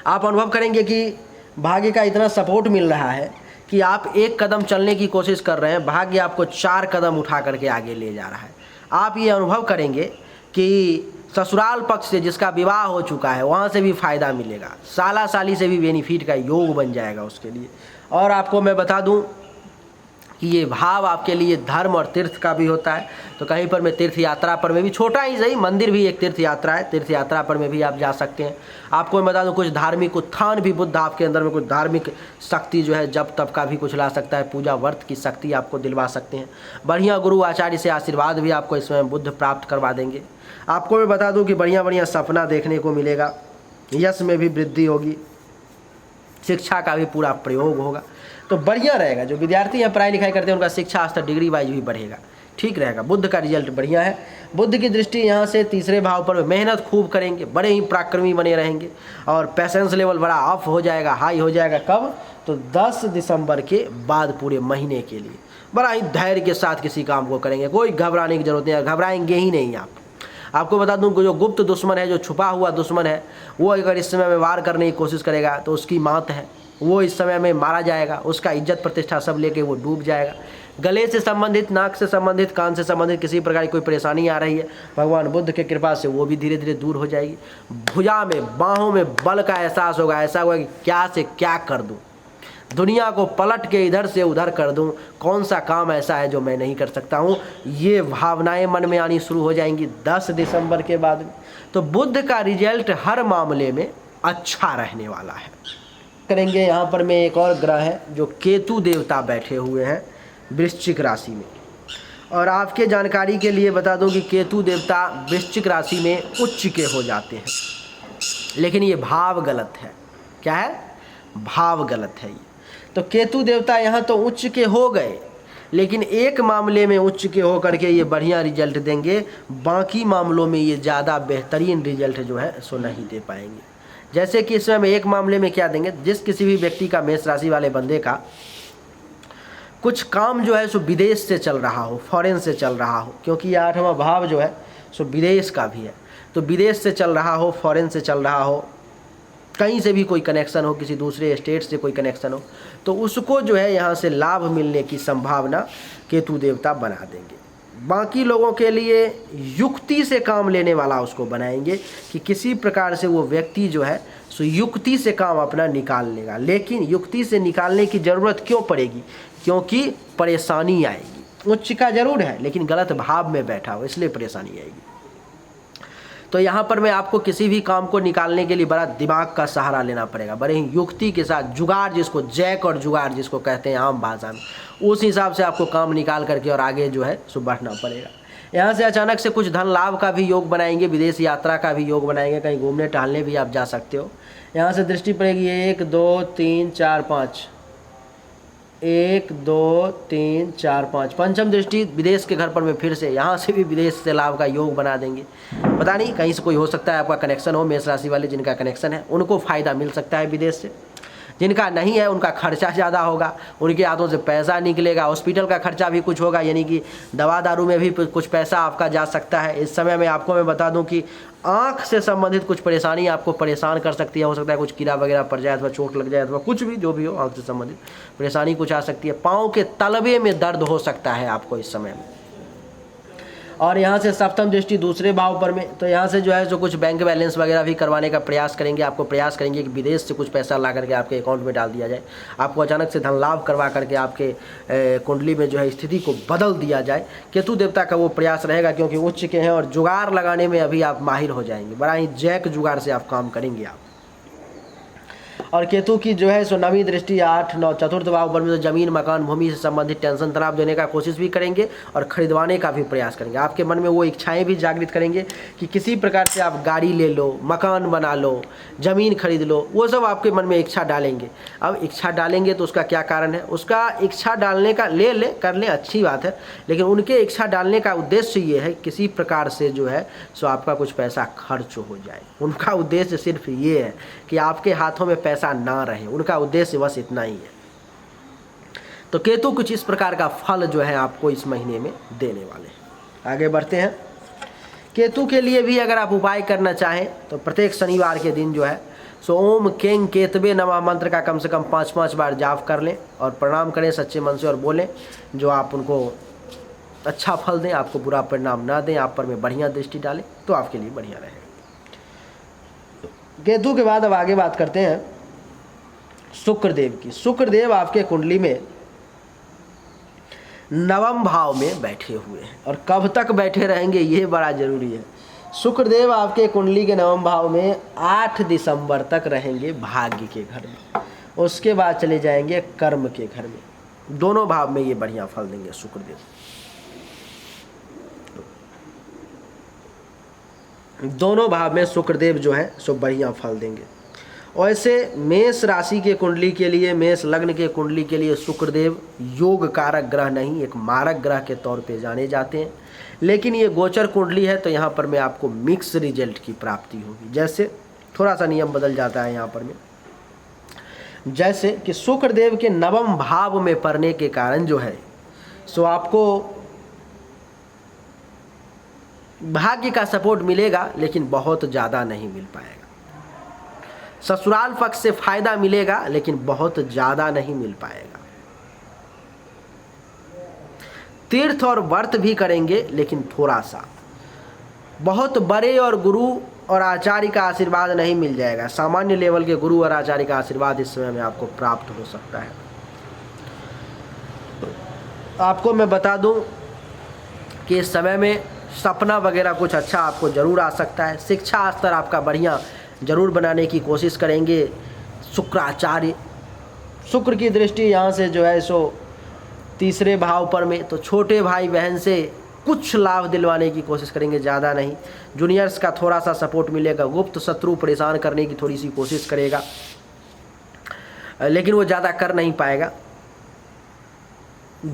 A: आप अनुभव करेंगे कि भाग्य का इतना सपोर्ट मिल रहा है कि आप 1 कदम चलने की कोशिश कर रहे हैं, भाग्य आपको 4 कदम उठा करके आगे ले जा रहा है। आप ये अनुभव करेंगे कि ससुराल पक्ष से जिसका विवाह हो चुका है वहाँ से भी फ़ायदा मिलेगा, साला साली से भी बेनिफिट का योग बन जाएगा उसके लिए। और आपको मैं बता दूं कि ये भाव आपके लिए धर्म और तीर्थ का भी होता है। तो कहीं पर मैं तीर्थ यात्रा पर में भी, छोटा ही सही, मंदिर भी एक तीर्थ यात्रा है, तीर्थ यात्रा पर में भी आप जा सकते हैं। आपको मैं बता दूं कुछ धार्मिक उत्थान भी बुध आपके अंदर में, कुछ धार्मिक शक्ति जो है जब तब का भी कुछ ला सकता है, पूजा व्रत की शक्ति आपको दिलवा सकते हैं। बढ़िया गुरु आचार्य से आशीर्वाद भी आपको इसमें बुध प्राप्त करवा देंगे। आपको मैं बता दूं कि बढ़िया बढ़िया सपना देखने को मिलेगा, यश में भी वृद्धि होगी, शिक्षा का भी पूरा प्रयोग होगा। तो बढ़िया रहेगा। जो विद्यार्थी यहाँ पढ़ाई लिखाई करते हैं उनका शिक्षा स्तर डिग्री वाइज भी बढ़ेगा, ठीक रहेगा। बुध का रिजल्ट बढ़िया है। बुध की दृष्टि यहाँ से तीसरे भाव पर, मेहनत खूब करेंगे, बड़े ही पराक्रमी बने रहेंगे और पैसेंस लेवल बड़ा अप हो जाएगा, हाई हो जाएगा। कब? तो 10 दिसंबर के बाद पूरे महीने के लिए बड़ा ही धैर्य के साथ किसी काम को करेंगे, कोई घबराने की जरूरत नहीं, घबराएंगे ही नहीं आप। आपको बता दूं जो गुप्त दुश्मन है, जो छुपा हुआ दुश्मन है, वो अगर इस समय में वार करने की कोशिश करेगा तो उसकी मौत है, वो इस समय में मारा जाएगा, उसका इज्जत प्रतिष्ठा सब लेके वो डूब जाएगा। गले से संबंधित, नाक से संबंधित, कान से संबंधित किसी प्रकार की कोई परेशानी आ रही है, भगवान बुद्ध के कृपा से वो भी धीरे धीरे दूर हो जाएगी। भुजा में, बाहों में बल का एहसास होगा, ऐसा होगा कि क्या से क्या कर दूँ। दुनिया को पलट के इधर से उधर कर दूं, कौन सा काम ऐसा है जो मैं नहीं कर सकता हूं। ये भावनाएं मन में आनी शुरू हो जाएंगी 10 दिसंबर के बाद में। तो बुध का रिजल्ट हर मामले में अच्छा रहने वाला है। करेंगे यहाँ पर में एक और ग्रह है जो केतु देवता बैठे हुए हैं वृश्चिक राशि में। और आपके जानकारी के लिए बता दूं कि केतु देवता वृश्चिक राशि में उच्च के हो जाते हैं, लेकिन ये भाव गलत है। क्या है? भाव गलत है ये। तो केतु देवता यहाँ तो उच्च के हो गए, लेकिन एक मामले में उच्च के हो करके ये बढ़िया रिजल्ट देंगे, बाकी मामलों में ये ज़्यादा बेहतरीन रिजल्ट जो है सो नहीं दे पाएंगे। जैसे कि इसमें हम एक मामले में क्या देंगे, जिस किसी भी व्यक्ति का मेष राशि वाले बंदे का कुछ काम जो है सो विदेश से चल रहा हो, फॉरेन से चल रहा हो, क्योंकि ये 8वां भाव जो है सो विदेश का भी है। तो विदेश से चल रहा हो, फॉरेन से चल रहा हो, कहीं से भी कोई कनेक्शन हो, किसी दूसरे स्टेट से कोई कनेक्शन हो, तो उसको जो है यहाँ से लाभ मिलने की संभावना केतु देवता बना देंगे। बाकी लोगों के लिए युक्ति से काम लेने वाला उसको बनाएंगे कि किसी प्रकार से वो व्यक्ति जो है सो युक्ति से काम अपना निकाल लेगा। लेकिन युक्ति से निकालने की ज़रूरत क्यों पड़ेगी? क्योंकि परेशानी आएगी। उच्च का जरूर है, लेकिन गलत भाव में बैठा हो, इसलिए परेशानी आएगी। तो यहाँ पर मैं आपको किसी भी काम को निकालने के लिए बड़ा दिमाग का सहारा लेना पड़ेगा, बड़े ही युक्ति के साथ, जुगाड़ जिसको जैक और जुगाड़ जिसको कहते हैं आम भाषा में, उस हिसाब से आपको काम निकाल करके और आगे जो है सो बढ़ना पड़ेगा। यहाँ से अचानक से कुछ धन लाभ का भी योग बनाएंगे, विदेश यात्रा का भी योग बनाएंगे, कहीं घूमने टहलने भी आप जा सकते हो। यहाँ से दृष्टि पड़ेगी 1 2 3 4 5, 1 2 3 4 5, पंचम दृष्टि विदेश के घर पर में फिर से, यहाँ से भी विदेश से लाभ का योग बना देंगे। पता नहीं कहीं से कोई हो सकता है आपका कनेक्शन हो, मेष राशि वाले जिनका कनेक्शन है उनको फ़ायदा मिल सकता है विदेश से, जिनका नहीं है उनका खर्चा ज़्यादा होगा, उनके हाथों से पैसा निकलेगा, हॉस्पिटल का खर्चा भी कुछ होगा, यानी कि दवा दारू में भी कुछ पैसा आपका जा सकता है। इस समय में आपको मैं बता दूं कि आँख से संबंधित कुछ परेशानी आपको परेशान कर सकती है। हो सकता है कुछ कीड़ा वगैरह पड़ जाए, अथवा चोट लग जाए, अथवा कुछ भी जो भी हो, आँख से संबंधित परेशानी कुछ आ सकती है। पाँव के तलवे में दर्द हो सकता है आपको इस समय में। और यहाँ से सप्तम दृष्टि दूसरे भाव पर में, तो यहाँ से जो है जो कुछ बैंक बैलेंस वगैरह भी करवाने का प्रयास करेंगे। आपको प्रयास करेंगे कि विदेश से कुछ पैसा ला करके आपके अकाउंट में डाल दिया जाए, आपको अचानक से धन लाभ करवा करके आपके कुंडली में जो है स्थिति को बदल दिया जाए। केतु देवता का वो प्रयास रहेगा, क्योंकि उच्च के हैं और जुगाड़ लगाने में अभी आप माहिर हो जाएंगे, बड़ा ही जैक जुगाड़ से आप काम करेंगे आप। और केतु की जो है सो नवीं दृष्टि 8 9 चतुर्थ भाव पर में, तो जमीन मकान भूमि से संबंधित टेंशन तनाव देने का कोशिश भी करेंगे और खरीदवाने का भी प्रयास करेंगे। आपके मन में वो इच्छाएं भी जागृत करेंगे कि किसी प्रकार से आप गाड़ी ले लो, मकान बना लो, ज़मीन खरीद लो, वो सब आपके मन में इच्छा डालेंगे। अब इच्छा डालेंगे तो उसका क्या कारण है? उसका इच्छा डालने का कर लें, अच्छी बात है, लेकिन उनके इच्छा डालने का उद्देश्य ये है किसी प्रकार से जो है सो आपका कुछ पैसा खर्च हो जाए। उनका उद्देश्य सिर्फ ये है कि आपके हाथों में पैसा ना रहे, उनका उद्देश्य बस इतना ही है। तो केतु कुछ इस प्रकार का फल जो है आपको इस महीने में देने वाले हैं। आगे बढ़ते हैं। केतु के लिए भी अगर आप उपाय करना चाहें तो प्रत्येक शनिवार के दिन जो है सो ओम केंग केतवे नमः मंत्र का कम से कम 5-5 बार जाप कर लें और प्रणाम करें सच्चे मन से, और बोलें जो आप उनको अच्छा फल दें, आपको बुरा परिणाम ना दें, आप पर में बढ़िया दृष्टि डालें, तो आपके लिए बढ़िया रहेगा। केतु के बाद अब आगे बात करते हैं शुक्रदेव की। शुक्रदेव आपके कुंडली में नवम भाव में बैठे हुए हैं, और कब तक बैठे रहेंगे ये बड़ा जरूरी है। शुक्रदेव आपके कुंडली के नवम भाव में 8 दिसंबर तक रहेंगे भाग्य के घर में, उसके बाद चले जाएंगे कर्म के घर में। दोनों भाव में ये बढ़िया फल देंगे शुक्रदेव। दोनों भाव में शुक्रदेव जो है सो बढ़िया फल देंगे। वैसे मेष राशि के कुंडली के लिए, मेष लग्न के कुंडली के लिए शुक्रदेव योग कारक ग्रह नहीं, एक मारक ग्रह के तौर पे जाने जाते हैं। लेकिन ये गोचर कुंडली है, तो यहाँ पर में आपको मिक्स रिजल्ट की प्राप्ति होगी। जैसे थोड़ा सा नियम बदल जाता है यहाँ पर में, जैसे कि शुक्रदेव के नवम भाव में पड़ने के कारण जो है सो आपको भाग्य का सपोर्ट मिलेगा, लेकिन बहुत ज़्यादा नहीं मिल पाएगा। ससुराल पक्ष से फायदा मिलेगा, लेकिन बहुत ज़्यादा नहीं मिल पाएगा। तीर्थ और व्रत भी करेंगे, लेकिन थोड़ा सा, बहुत बड़े और गुरु और आचार्य का आशीर्वाद नहीं मिल जाएगा। सामान्य लेवल के गुरु और आचार्य का आशीर्वाद इस समय में आपको प्राप्त हो सकता है। आपको मैं बता दूं कि इस समय में सपना वगैरह कुछ अच्छा आपको ज़रूर आ सकता है। शिक्षा स्तर आपका बढ़िया ज़रूर बनाने की कोशिश करेंगे। शुक्राचार्य, शुक्र की दृष्टि यहाँ से जो है सो तीसरे भाव पर में, तो छोटे भाई बहन से कुछ लाभ दिलवाने की कोशिश करेंगे, ज़्यादा नहीं। जूनियर्स का थोड़ा सा सपोर्ट मिलेगा। गुप्त शत्रु परेशान करने की थोड़ी सी कोशिश करेगा, लेकिन वो ज़्यादा कर नहीं पाएगा।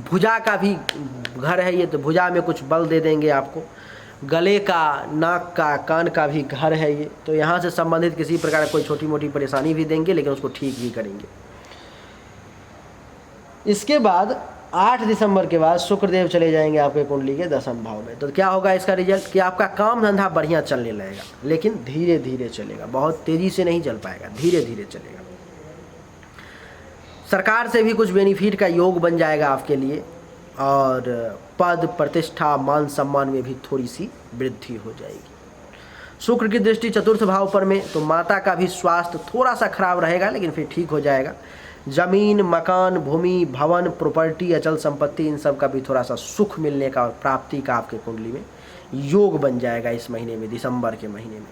A: भुजा का भी घर है ये, तो भुजा में कुछ बल दे देंगे आपको। गले का, नाक का, कान का भी घर है ये, तो यहाँ से संबंधित किसी प्रकार कोई छोटी मोटी परेशानी भी देंगे, लेकिन उसको ठीक भी करेंगे। इसके बाद 8 दिसंबर के बाद शुक्रदेव चले जाएंगे आपके कुंडली के 10वें भाव में। तो क्या होगा इसका रिजल्ट कि आपका काम धंधा बढ़िया चलने लगेगा, लेकिन धीरे धीरे चलेगा, बहुत तेज़ी से नहीं चल पाएगा, धीरे धीरे चलेगा। सरकार से भी कुछ बेनिफिट का योग बन जाएगा आपके लिए, और पद प्रतिष्ठा मान सम्मान में भी थोड़ी सी वृद्धि हो जाएगी। शुक्र की दृष्टि 4th भाव पर में, तो माता का भी स्वास्थ्य थोड़ा सा खराब रहेगा, लेकिन फिर ठीक हो जाएगा। जमीन, मकान, भूमि, भवन, प्रॉपर्टी, अचल संपत्ति, इन सब का भी थोड़ा सा सुख मिलने का और प्राप्ति का आपके कुंडली में योग बन जाएगा इस महीने में, दिसंबर के महीने में।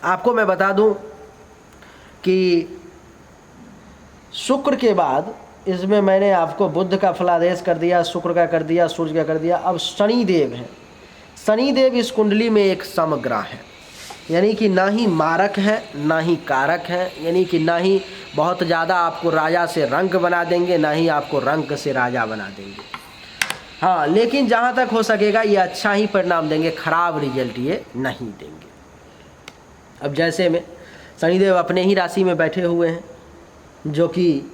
A: आपको मैं बता दूं कि शुक्र के बाद इसमें मैंने आपको बुध का फलादेश कर दिया, शुक्र का कर दिया, सूर्य का कर दिया। अब शनिदेव है। शनिदेव इस कुंडली में एक समग्रह है, यानी कि ना ही मारक है ना ही कारक है, यानी कि ना ही बहुत ज़्यादा आपको राजा से रंक बना देंगे, ना ही आपको रंक से राजा बना देंगे। हाँ, लेकिन जहाँ तक हो सकेगा ये अच्छा ही परिणाम देंगे, खराब रिजल्ट ये नहीं देंगे। अब जैसे में शनिदेव अपने ही राशि में बैठे हुए हैं, जो कि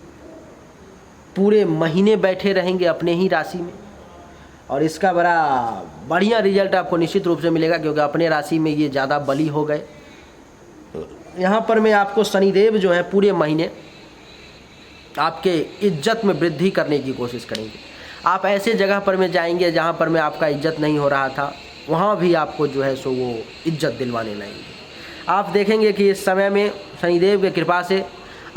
A: पूरे महीने बैठे रहेंगे अपने ही राशि में, और इसका बड़ा बढ़िया रिजल्ट आपको निश्चित रूप से मिलेगा, क्योंकि अपने राशि में ये ज़्यादा बली हो गए। यहाँ पर मैं आपको शनिदेव जो है पूरे महीने आपके इज्जत में वृद्धि करने की कोशिश करेंगे। आप ऐसे जगह पर में जाएंगे जहाँ पर में आपका इज्जत नहीं हो रहा था, वहाँ भी आपको जो है सो वो इज्जत दिलवाने लगेंगे। आप देखेंगे कि इस समय में शनिदेव की कृपा से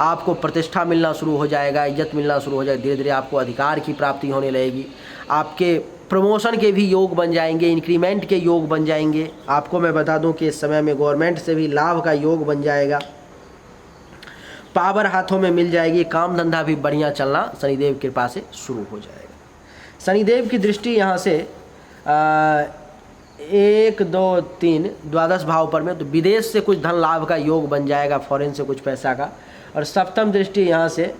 A: आपको प्रतिष्ठा मिलना शुरू हो जाएगा, इज्जत मिलना शुरू हो जाएगा। धीरे धीरे आपको अधिकार की प्राप्ति होने लगेगी। आपके प्रमोशन के भी योग बन जाएंगे, इंक्रीमेंट के योग बन जाएंगे। आपको मैं बता दूं कि इस समय में गवर्नमेंट से भी लाभ का योग बन जाएगा। पावर हाथों में मिल जाएगी। काम धंधा भी बढ़िया चलना शनिदेव की कृपा से शुरू हो जाएगा। शनिदेव की दृष्टि यहाँ से 1, 2, 3 द्वादश भाव पर में, तो विदेश से कुछ धन लाभ का योग बन जाएगा, फॉरेन से कुछ पैसा का। और सप्तम दृष्टि यहाँ से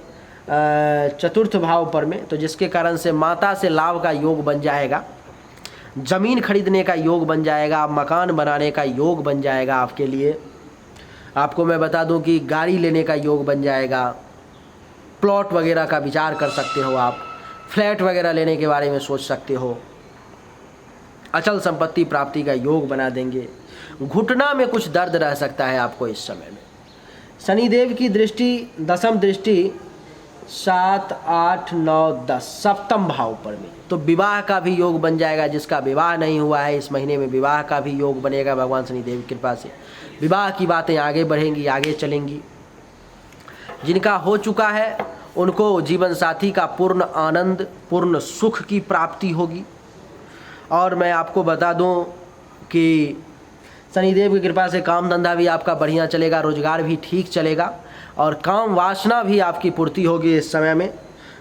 A: 4th भाव पर में, तो जिसके कारण से माता से लाभ का योग बन जाएगा, ज़मीन खरीदने का योग बन जाएगा, मकान बनाने का योग बन जाएगा आपके लिए। आपको मैं बता दूं कि गाड़ी लेने का योग बन जाएगा, प्लॉट वगैरह का विचार कर सकते हो आप, फ्लैट वगैरह लेने के बारे में सोच सकते हो, अचल संपत्ति प्राप्ति का योग बना देंगे। घुटना में कुछ दर्द रह सकता है आपको इस समय में। शनिदेव की दृष्टि 10वीं दृष्टि 7, 8, 9, 10 सप्तम भाव पर में, तो विवाह का भी योग बन जाएगा। जिसका विवाह नहीं हुआ है इस महीने में विवाह का भी योग बनेगा भगवान शनिदेव की कृपा से। विवाह की बातें आगे बढ़ेंगी, आगे चलेंगी। जिनका हो चुका है उनको जीवन साथी का पूर्ण आनंद, पूर्ण सुख की प्राप्ति होगी। और मैं आपको बता दूं कि शनिदेव की कृपा से काम धंधा भी आपका बढ़िया चलेगा, रोजगार भी ठीक चलेगा, और काम वासना भी आपकी पूर्ति होगी इस समय में।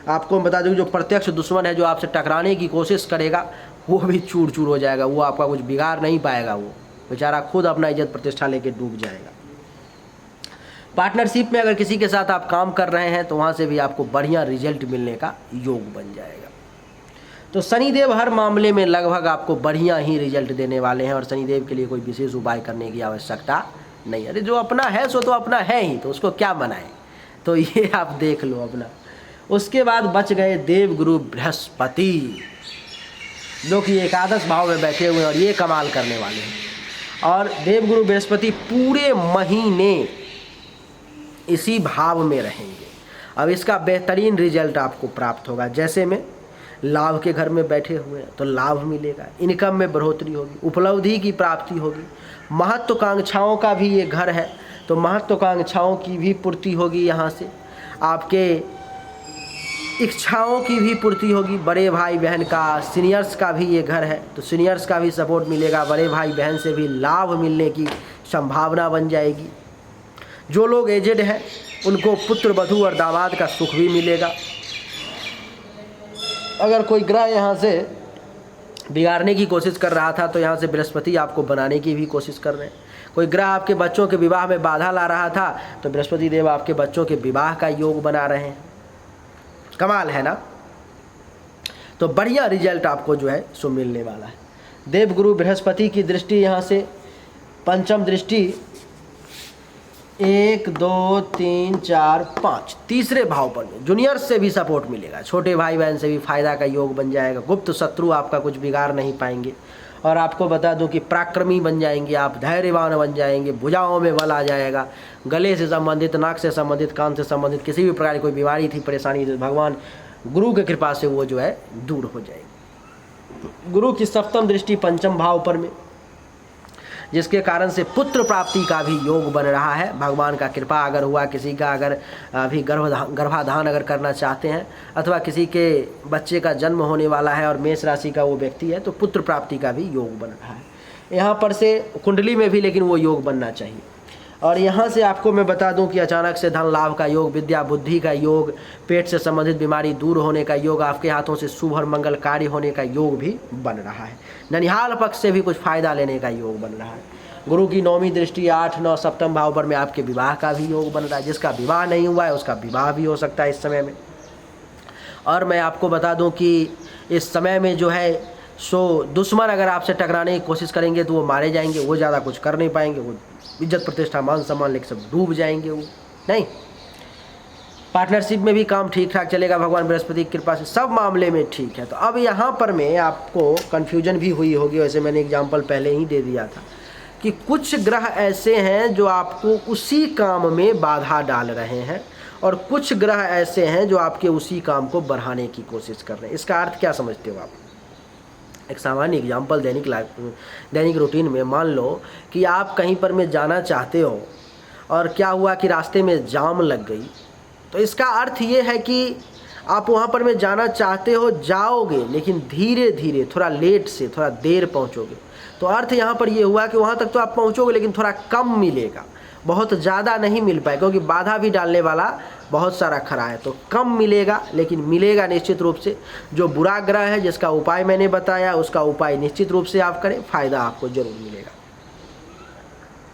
A: आपको बता दूं जो प्रत्यक्ष दुश्मन है, जो आपसे टकराने की कोशिश करेगा, वो भी चूर चूर हो जाएगा। वो आपका कुछ बिगाड़ नहीं पाएगा, वो बेचारा खुद अपना इज्जत प्रतिष्ठा लेके डूब जाएगा। पार्टनरशिप में अगर किसी के साथ आप काम कर रहे हैं तो वहाँ से भी आपको बढ़िया रिजल्ट मिलने का योग बन जाएगा। तो शनिदेव हर मामले में लगभग आपको बढ़िया ही रिजल्ट देने वाले हैं, और शनिदेव के लिए कोई विशेष उपाय करने की आवश्यकता नहीं। अरे जो अपना है सो तो अपना है ही, तो उसको क्या मनाएं। तो ये आप देख लो अपना। उसके बाद बच गए देवगुरु बृहस्पति, जो कि एकादश भाव में बैठे हुए हैं और ये कमाल करने वाले हैं। और देवगुरु बृहस्पति पूरे महीने इसी भाव में रहेंगे। अब इसका बेहतरीन रिजल्ट आपको प्राप्त होगा। जैसे में लाभ के घर में बैठे हुए हैं तो लाभ मिलेगा, इनकम में बढ़ोतरी होगी, उपलब्धि की प्राप्ति होगी। महत्वाकांक्षाओं का भी ये घर है, तो महत्वाकांक्षाओं की भी पूर्ति होगी। यहाँ से आपके इच्छाओं की भी पूर्ति होगी। बड़े भाई बहन का, सीनियर्स का भी ये घर है तो सीनियर्स का भी सपोर्ट मिलेगा। बड़े भाई बहन से भी लाभ मिलने की संभावना बन जाएगी। जो लोग एजेड हैं उनको पुत्र वधू और दामाद का सुख भी मिलेगा। अगर कोई ग्रह यहाँ से बिगाड़ने की कोशिश कर रहा था तो यहाँ से बृहस्पति आपको बनाने की भी कोशिश कर रहे हैं। कोई ग्रह आपके बच्चों के विवाह में बाधा ला रहा था तो बृहस्पति देव आपके बच्चों के विवाह का योग बना रहे हैं। कमाल है ना। तो बढ़िया रिजल्ट आपको जो है सो मिलने वाला है। देवगुरु बृहस्पति की दृष्टि यहाँ से पंचम दृष्टि 1 2 3 4 5 तीसरे भाव पर जूनियर से भी सपोर्ट मिलेगा। छोटे भाई बहन से भी फायदा का योग बन जाएगा। गुप्त शत्रु आपका कुछ बिगाड़ नहीं पाएंगे। और आपको बता दूं कि पराक्रमी बन जाएंगे आप, धैर्यवान बन जाएंगे, भुजाओं में बल आ जाएगा। गले से संबंधित, नाक से संबंधित, कान से संबंधित किसी भी प्रकार की कोई बीमारी थी, परेशानी थी, भगवान गुरु की कृपा से वो जो है दूर हो जाएगी। गुरु की सप्तम दृष्टि पंचम भाव पर में, जिसके कारण से पुत्र प्राप्ति का भी योग बन रहा है। भगवान का कृपा अगर हुआ, किसी का अगर अभी गर्भाधान अगर करना चाहते हैं अथवा किसी के बच्चे का जन्म होने वाला है और मेष राशि का वो व्यक्ति है तो पुत्र प्राप्ति का भी योग बन रहा है यहाँ पर से कुंडली में भी, लेकिन वो योग बनना चाहिए। और यहाँ से आपको मैं बता दूं कि अचानक से धन लाभ का योग, विद्या बुद्धि का योग, पेट से संबंधित बीमारी दूर होने का योग, आपके हाथों से शुभ और मंगल कार्य होने का योग भी बन रहा है। ननिहाल पक्ष से भी कुछ फायदा लेने का योग बन रहा है। गुरु की नौवीं दृष्टि 8 9 सप्तम भाव पर में आपके विवाह का भी योग बन रहा है। जिसका विवाह नहीं हुआ है उसका विवाह भी हो सकता है इस समय में। और मैं आपको बता दूं कि इस समय में जो है सो दुश्मन अगर आपसे टकराने की कोशिश करेंगे तो वो मारे जाएंगे। वो ज़्यादा कुछ कर नहीं पाएंगे। वो इज्जत प्रतिष्ठा मान सम्मान लेकर सब डूब जाएंगे। वो नहीं, पार्टनरशिप में भी काम ठीक ठाक चलेगा भगवान बृहस्पति की कृपा से, सब मामले में ठीक है। तो अब यहाँ पर में आपको कन्फ्यूजन भी हुई होगी, वैसे मैंने एग्जाम्पल पहले ही दे दिया था कि कुछ ग्रह ऐसे हैं जो आपको उसी काम में बाधा डाल रहे हैं और कुछ ग्रह ऐसे हैं जो आपके उसी काम को बढ़ाने की कोशिश कर रहे हैं। इसका अर्थ क्या समझते हो आप? एक सामान्य एग्जाम्पल दैनिक रूटीन में मान लो कि आप कहीं पर में जाना चाहते हो और क्या हुआ कि रास्ते में जाम लग गई, तो इसका अर्थ ये है कि आप वहाँ पर में जाना चाहते हो, जाओगे लेकिन धीरे धीरे, थोड़ा लेट से, थोड़ा देर पहुँचोगे। तो अर्थ यहाँ पर ये हुआ कि वहाँ तक तो आप पहुँचोगे लेकिन थोड़ा कम मिलेगा, बहुत ज़्यादा नहीं मिल पाए, क्योंकि बाधा भी डालने वाला बहुत सारा खड़ा है। तो कम मिलेगा लेकिन मिलेगा निश्चित रूप से। जो बुरा ग्रह है जिसका उपाय मैंने बताया उसका उपाय निश्चित रूप से आप करें, फ़ायदा आपको जरूर मिलेगा।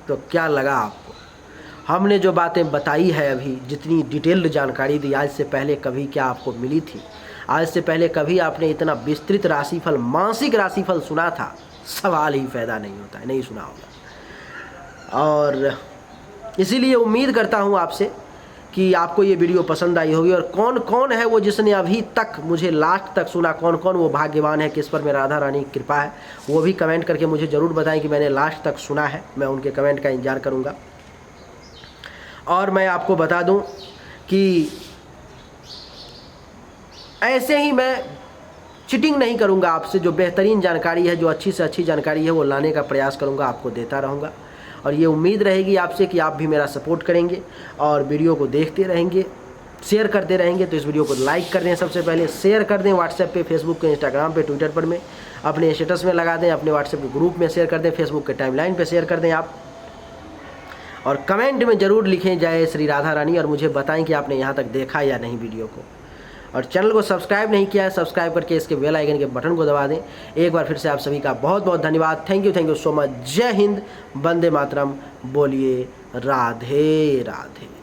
A: तो क्या लगा आपको? हमने जो बातें बताई है अभी, जितनी डिटेल्ड जानकारी दी, आज से पहले कभी क्या आपको मिली थी? आज से पहले कभी आपने इतना विस्तृत राशिफल, मासिक राशिफल सुना था? सवाल ही पैदा नहीं होता है, नहीं सुना होगा। और इसीलिए उम्मीद करता हूँ आपसे कि आपको ये वीडियो पसंद आई होगी। और कौन कौन है वो जिसने अभी तक मुझे लास्ट तक सुना, कौन कौन वो भाग्यवान है, किस पर मैं राधा रानी की कृपा है, वो भी कमेंट करके मुझे ज़रूर बताएं कि मैंने लास्ट तक सुना है। मैं उनके कमेंट का इंतज़ार करूँगा। और मैं आपको बता दूं कि ऐसे ही मैं चिटिंग नहीं करूंगा आपसे। जो बेहतरीन जानकारी है, जो अच्छी से अच्छी जानकारी है, वो लाने का प्रयास करूंगा, आपको देता रहूंगा। और ये उम्मीद रहेगी आपसे कि आप भी मेरा सपोर्ट करेंगे और वीडियो को देखते रहेंगे, शेयर करते रहेंगे। तो इस वीडियो को लाइक कर दें, सबसे पहले शेयर कर दें व्हाट्सएप पे, फेसबुक पे, इंस्टाग्राम पे, ट्विटर पर में, अपने स्टेटस में लगा दें, अपने व्हाट्सएप के ग्रुप में शेयर कर दें, फेसबुक के टाइमलाइन पे शेयर कर दें आप। और कमेंट में ज़रूर लिखें जय श्री राधा रानी, और मुझे बताएं कि आपने यहाँ तक देखा या नहीं वीडियो को। और चैनल को सब्सक्राइब नहीं किया है, सब्सक्राइब करके इसके बेल आइकन के बटन को दबा दें। एक बार फिर से आप सभी का बहुत बहुत धन्यवाद। Thank you so much. जय हिंद, वंदे मातरम, बोलिए राधे राधे।